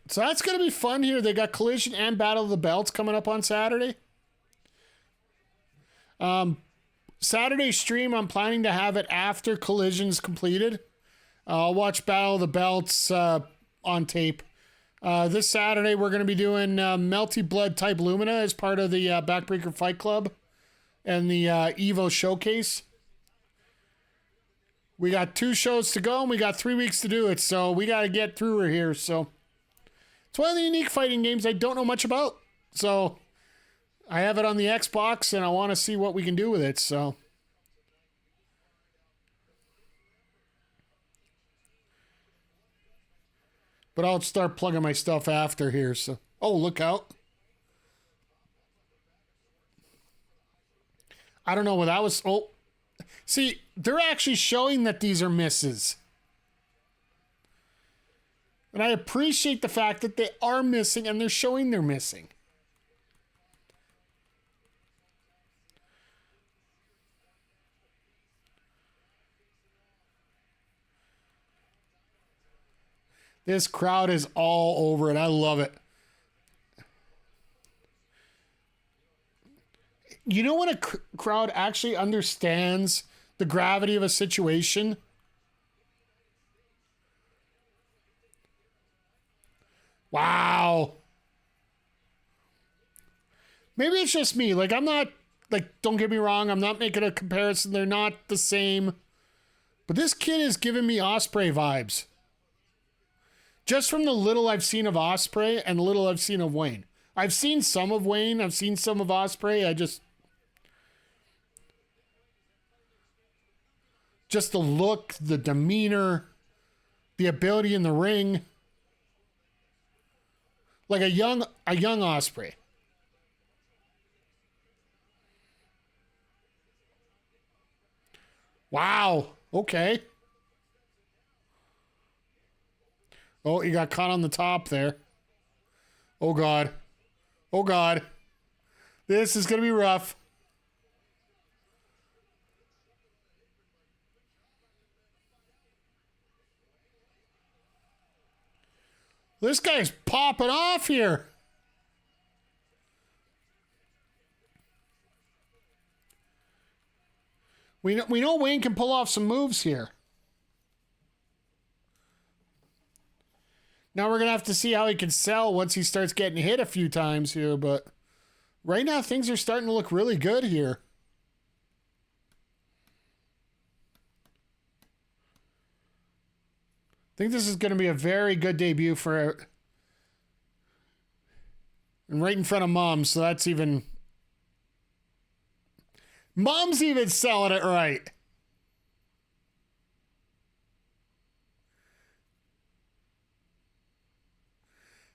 So that's going to be fun here. They got Collision and Battle of the Belts coming up on Saturday. Saturday stream, I'm planning to have it after Collision's completed. I'll watch Battle of the Belts on tape. This Saturday, we're going to be doing Melty Blood Type Lumina as part of the Backbreaker Fight Club and the Evo Showcase. We got 2 shows to go, and we got 3 weeks to do it, so we got to get through her here. So it's one of the unique fighting games I don't know much about. So I have it on the Xbox, and I want to see what we can do with it, so... But I'll start plugging my stuff after here, so... Oh, look out. I don't know what that was... Oh. See, they're actually showing that these are misses. And I appreciate the fact that they are missing, and they're showing they're missing. This crowd is all over it. I love it. You know when a crowd actually understands the gravity of a situation? Wow. Maybe it's just me. Like, I'm not, like, don't get me wrong, I'm not making a comparison. They're not the same. But this kid is giving me Osprey vibes. Just from the little I've seen of Osprey and the little I've seen of Wayne. I've seen some of Wayne. I've seen some of Osprey. Just the look, the demeanor, the ability in the ring. Like a young Osprey. Wow. Okay. Oh, he got caught on the top there. Oh, God. Oh, God. This is going to be rough. This guy's popping off here. We know Wayne can pull off some moves here. Now we're going to have to see how he can sell once he starts getting hit a few times here, but right now things are starting to look really good here. I think this is going to be a very good debut for... And right in front of Mom, so that's even... Mom's even selling it right.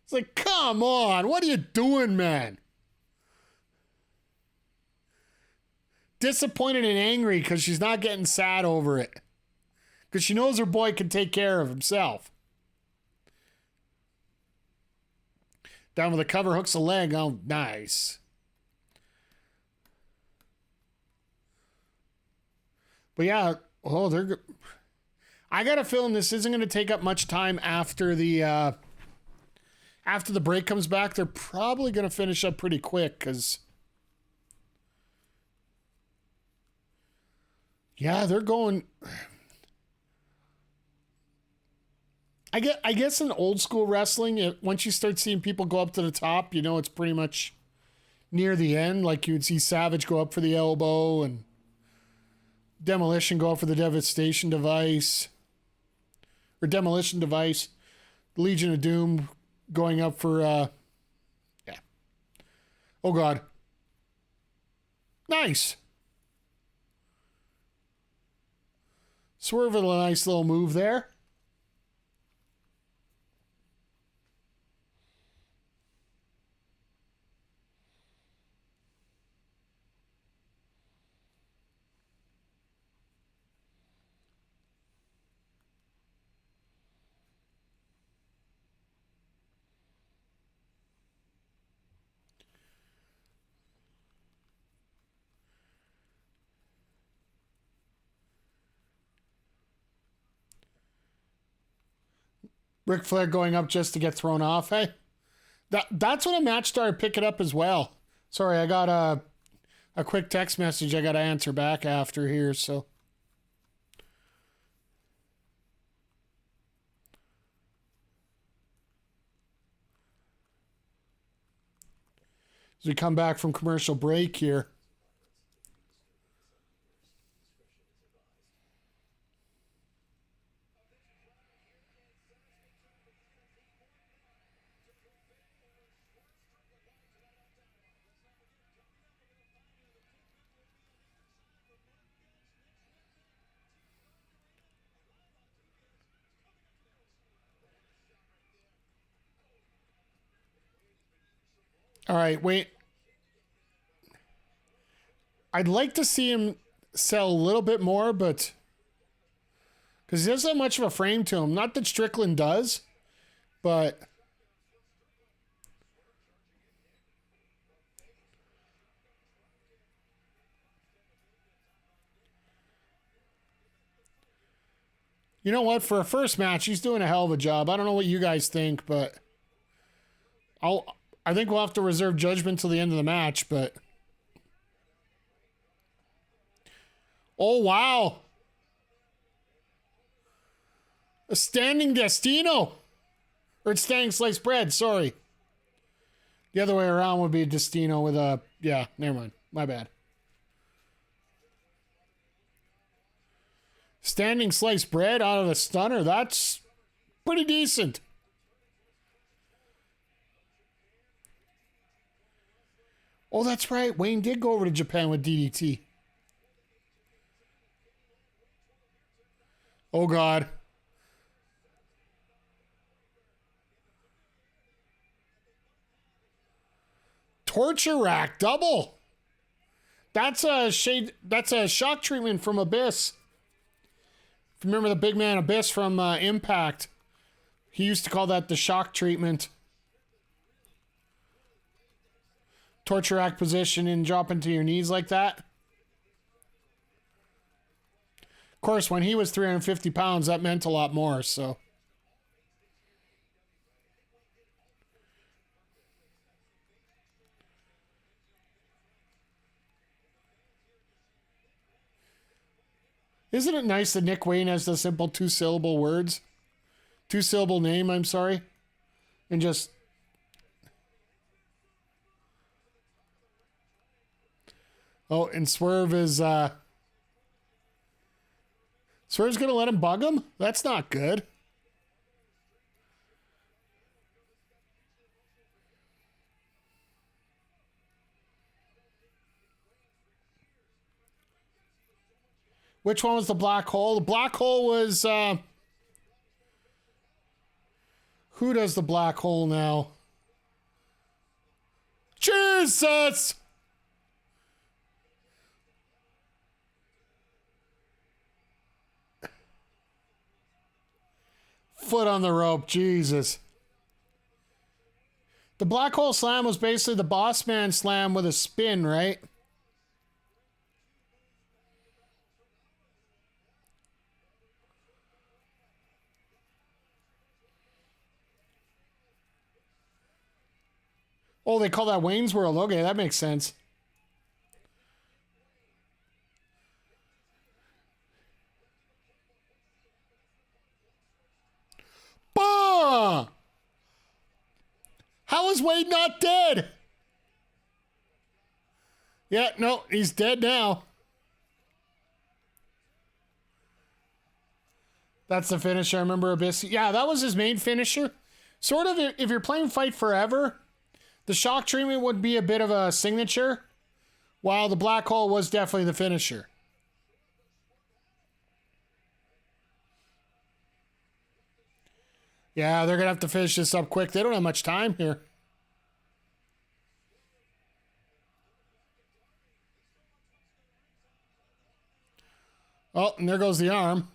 It's like, come on, what are you doing, man? Disappointed and angry because she's not getting sad over it. Because she knows her boy can take care of himself. Down with a cover, hooks a leg. Oh, nice. But yeah, oh, they're... I got a feeling this isn't going to take up much time after the break comes back. They're probably going to finish up pretty quick because... Yeah, they're going... I guess in old school wrestling, once you start seeing people go up to the top, you know it's pretty much near the end. Like you would see Savage go up for the elbow and Demolition go up for the Devastation device. Or Demolition device. Legion of Doom going up for, yeah. Oh, God. Nice. Swerve with a nice little move there. Ric Flair going up just to get thrown off. Hey, that's when a match started picking up as well. Sorry, I got a quick text message I got to answer back after here, so. As we come back from commercial break here. All right, wait. I'd like to see him sell a little bit more, but because he doesn't have much of a frame to him. Not that Strickland does, but you know what? For a first match, he's doing a hell of a job. I don't know what you guys think, but I think we'll have to reserve judgment till the end of the match, but oh, wow. A standing Destino. Or it's standing sliced bread, sorry. The other way around would be a Destino with a... Yeah, never mind. My bad. Standing sliced bread out of a stunner. That's pretty decent. Oh, that's right. Wayne did go over to Japan with DDT. Oh, God. Torture rack double. That's a shock treatment from Abyss. If you remember the big man Abyss from Impact, he used to call that the shock treatment. Torture rack position and drop into your knees like that. Of course, when he was 350 pounds, that meant a lot more, so. Isn't it nice that Nick Wayne has the simple two-syllable name, I'm sorry. And just... Oh, and Swerve is, Swerve's gonna let him bug him? That's not good. Which one was the black hole? The black hole was, who does the black hole now? Jesus! Foot on the rope, Jesus. The black hole slam was basically the boss man slam with a spin, right? Oh, they call that Wayne's World. Okay, that makes sense. Bah! How is Wade not dead? Yeah, no, he's dead now. That's the finisher. I remember Abyss. Yeah, that was his main finisher. Sort of, if you're playing Fight Forever, the shock treatment would be a bit of a signature, while the black hole was definitely the finisher. Yeah, they're going to have to finish this up quick. They don't have much time here. Oh, and there goes the arm.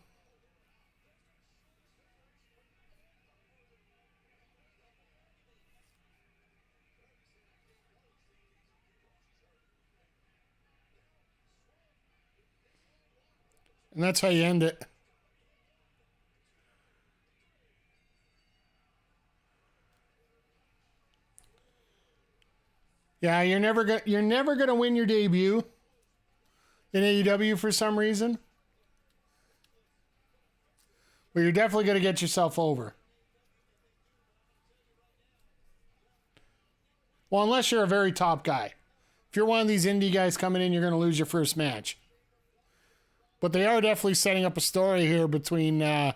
And that's how you end it. Yeah, you're never gonna win your debut in AEW for some reason. But you're definitely gonna get yourself over. Well, unless you're a very top guy. If you're one of these indie guys coming in, you're gonna lose your first match. But they are definitely setting up a story here between All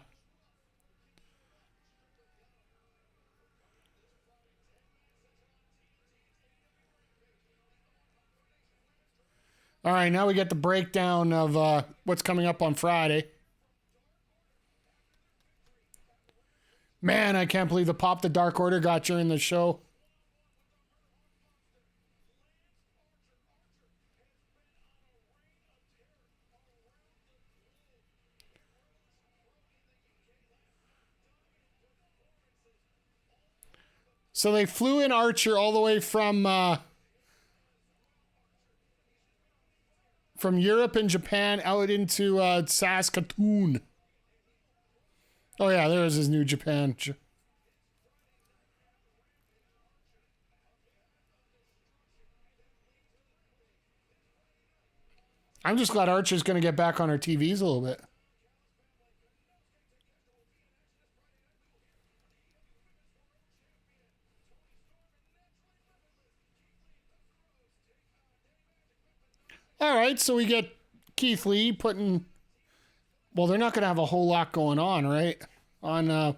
right, now we get the breakdown of what's coming up on Friday. Man, I can't believe the pop the Dark Order got during the show. So they flew in Archer all the way from Europe and Japan out into Saskatoon. Oh yeah, there's his New Japan. I'm just glad Archer's going to get back on our TVs a little bit. All right, so we get Keith Lee putting Well, they're not going to have a whole lot going on, right? On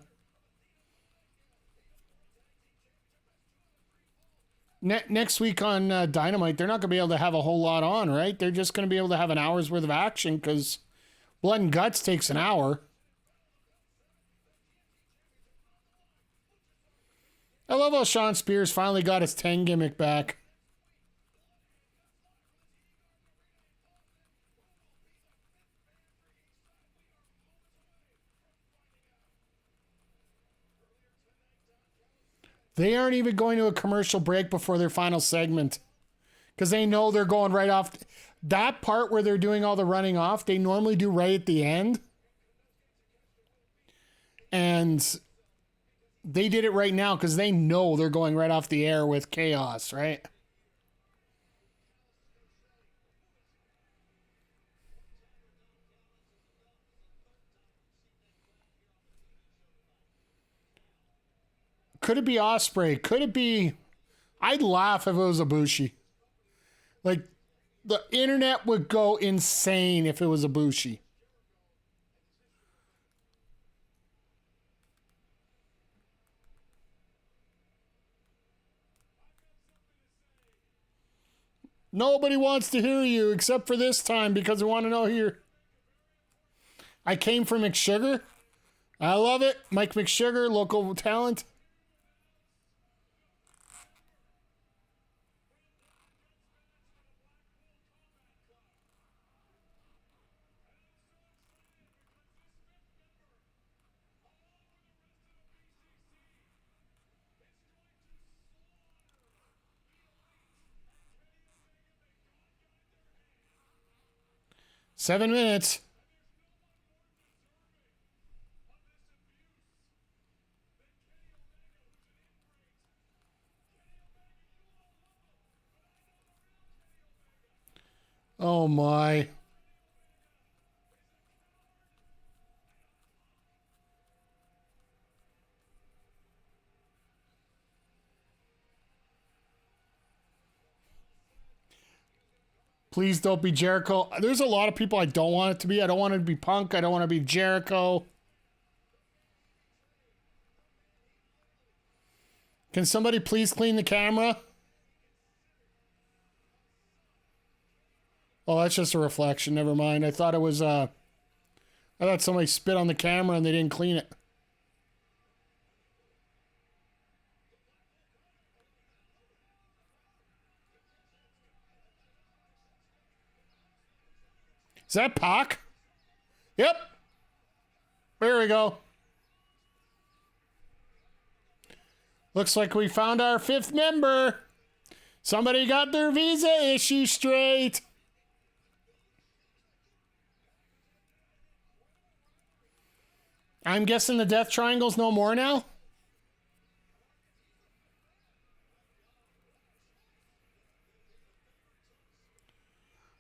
next week on Dynamite, they're not going to be able to have a whole lot on, right? They're just going to be able to have an hour's worth of action because Blood and Guts takes an hour. I love how Sean Spears finally got his 10 gimmick back. They aren't even going to a commercial break before their final segment because they know they're going right off. That part where they're doing all the running off, they normally do right at the end. And they did it right now because they know they're going right off the air with Chaos, right? Could it be Osprey? Could it be... I'd laugh if it was Ibushi. Like, the internet would go insane if it was Ibushi. Nobody wants to hear you except for this time because we want to know here. I came from McSugar. I love it. Mike McSugar, local talent. Seven minutes. Oh my. Please don't be Jericho. There's a lot of people I don't want it to be. I don't want it to be Punk. I don't want to be Jericho. Can somebody please clean the camera? Oh, that's just a reflection. Never mind. I thought it was, I thought somebody spit on the camera and they didn't clean it. Is that Pac? Yep. There we go. Looks like we found our fifth member. Somebody got their visa issue straight. I'm guessing the Death Triangle's no more now?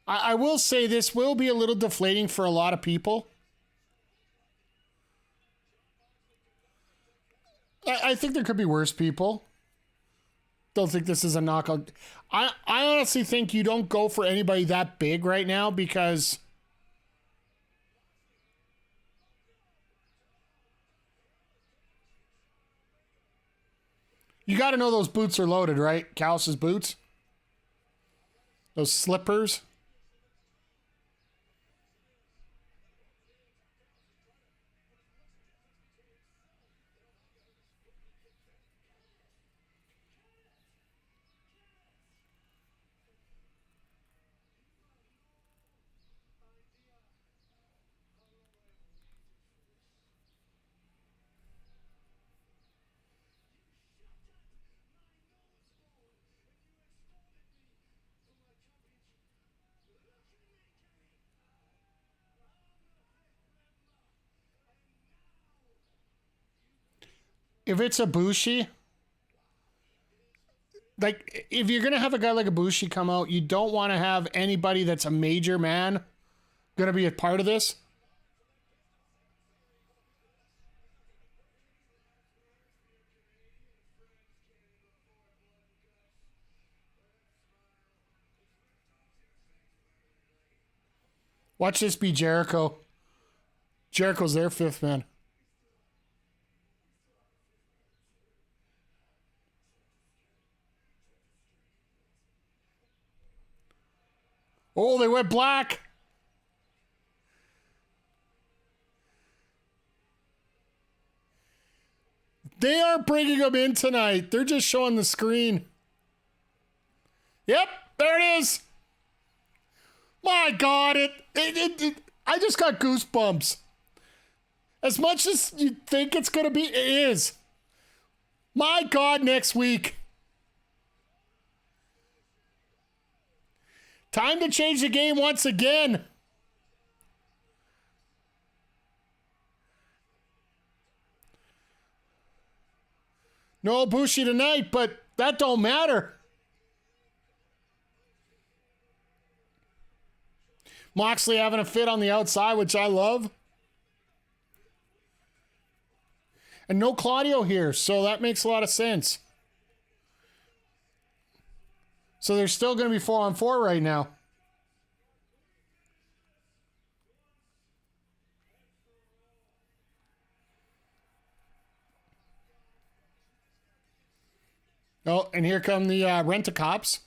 I will say this will be a little deflating for a lot of people. I think there could be worse people. Don't think this is a knockout. I honestly think you don't go for anybody that big right now because you got to know those boots are loaded, right? Callus's boots. Those slippers. If it's a Bushi, like if you're gonna have a guy like a Bushi come out, you don't want to have anybody that's a major man gonna be a part of this. Watch this be Jericho. Jericho's their fifth man. Oh, they went black. They aren't bringing them in tonight. They're just showing the screen. Yep, there it is. My God, I just got goosebumps. As much as you think it's going to be, it is. My God, next week. Time to change the game once again. No Ibushi tonight, but that don't matter. Moxley having a fit on the outside, which I love. And no Claudio here, so that makes a lot of sense. So there's still going to be 4-on-4 right now. Oh, and here come the Rent-A-Cops,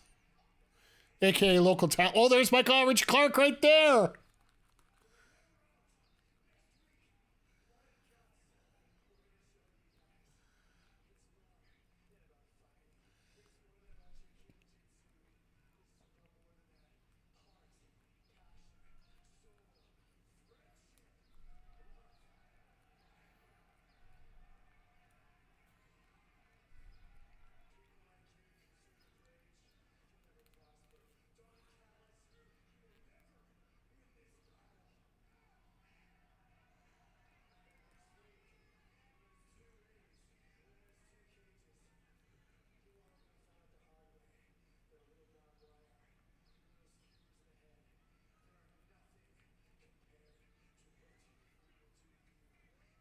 a.k.a. local town. Oh, there's Michael Rich Clark right there.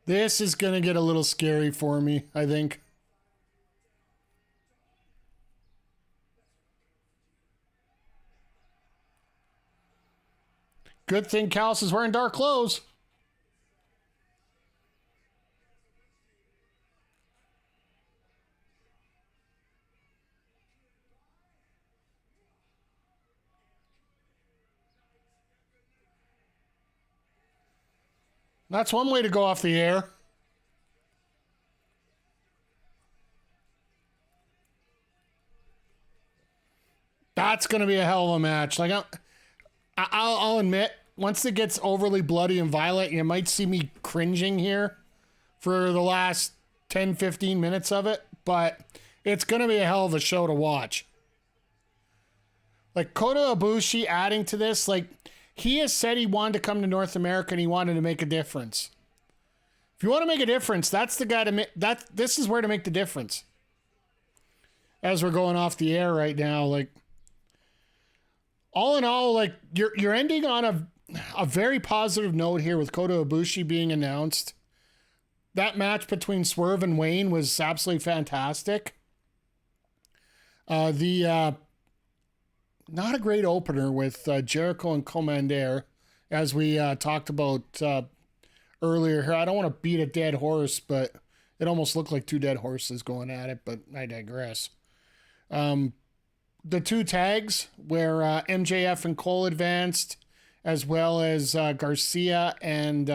This is going to get a little scary for me, I think. Good thing Callis is wearing dark clothes. That's one way to go off the air. That's going to be a hell of a match. Like I'll admit, once it gets overly bloody and violent, you might see me cringing here for the last 10, 15 minutes of it, but it's going to be a hell of a show to watch. Like Kota Ibushi adding to this, like he has said he wanted to come to North America and he wanted to make a difference. If you want to make a difference, that's the guy to make that. This is where to make the difference. As we're going off the air right now, like all in all, like you're ending on a very positive note here with Kota Ibushi being announced. That match between Swerve and Wayne was absolutely fantastic. Not a great opener with Jericho and Kommander, as we talked about earlier here. I don't want to beat a dead horse, but it almost looked like two dead horses going at it, but I digress. The two tags where MJF and Cole advanced, as well as Garcia and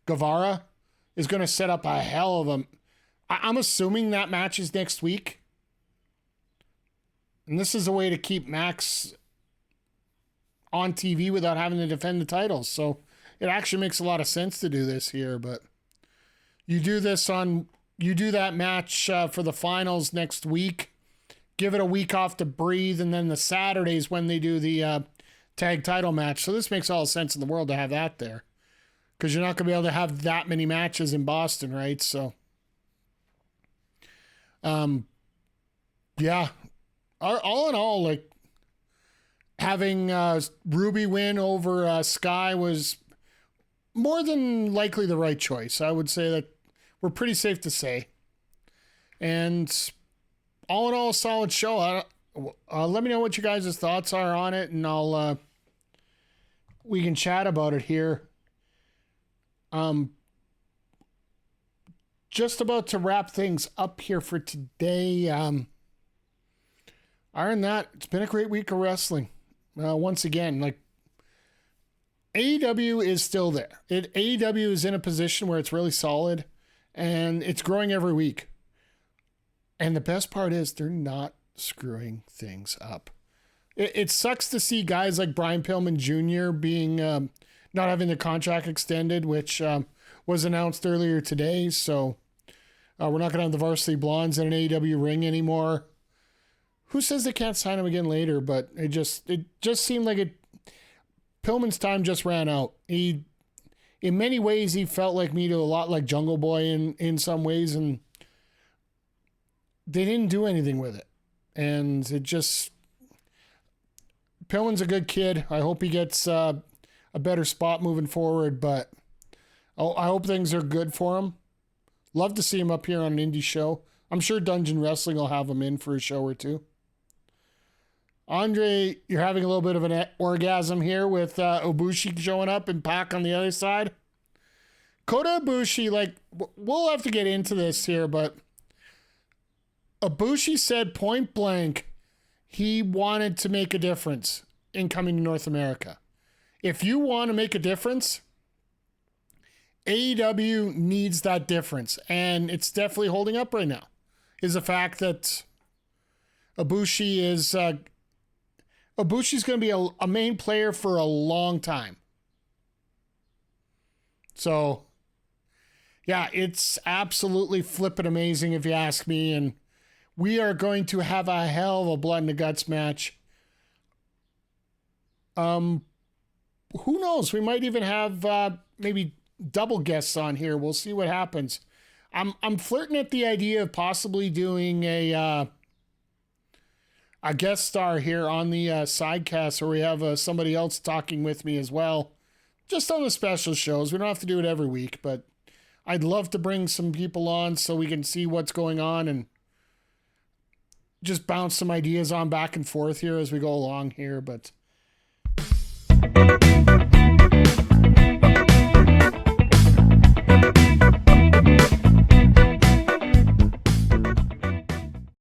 Guevarra, is going to set up a hell of a... I'm assuming that match is next week. And this is a way to keep Max on TV without having to defend the titles. So it actually makes a lot of sense to do this here. But you do that match for the finals next week. Give it a week off to breathe. And then the Saturdays when they do the tag title match. So this makes all the sense in the world to have that there. Because you're not going to be able to have that many matches in Boston, right? So, yeah. All in all, like having Ruby win over Skye was more than likely the right choice. I would say that we're pretty safe to say. And all in all, a solid show. Let me know what you guys' thoughts are on it, and we can chat about it here. Just about to wrap things up here for today. Other than that, it's been a great week of wrestling. Once again, like, AEW is still there. AEW is in a position where it's really solid, and it's growing every week. And the best part is they're not screwing things up. It sucks to see guys like Brian Pillman Jr. being not having the contract extended, which was announced earlier today. So we're not going to have the Varsity Blondes in an AEW ring anymore. Who says they can't sign him again later? But it just seemed like Pillman's time just ran out. In many ways, he felt like me, to a lot like Jungle Boy in some ways, and they didn't do anything with it. And Pillman's a good kid. I hope he gets a better spot moving forward, but I hope things are good for him. Love to see him up here on an indie show. I'm sure Dungeon Wrestling will have him in for a show or two. Andre, you're having a little bit of an orgasm here with Ibushi showing up and Pac on the other side. Kota Ibushi, like, we'll have to get into this here, but Ibushi said point blank he wanted to make a difference in coming to North America. If you want to make a difference, AEW needs that difference, and it's definitely holding up right now, is the fact that Ibushi's going to be a main player for a long time. So, yeah, it's absolutely flippin' amazing if you ask me, and we are going to have a hell of a blood in the guts match. Who knows? We might even have maybe double guests on here. We'll see what happens. I'm flirting at the idea of possibly doing a guest star here on the Sidecast, where we have somebody else talking with me as well. Just on the special shows. We don't have to do it every week, but I'd love to bring some people on so we can see what's going on and just bounce some ideas on back and forth here as we go along here. But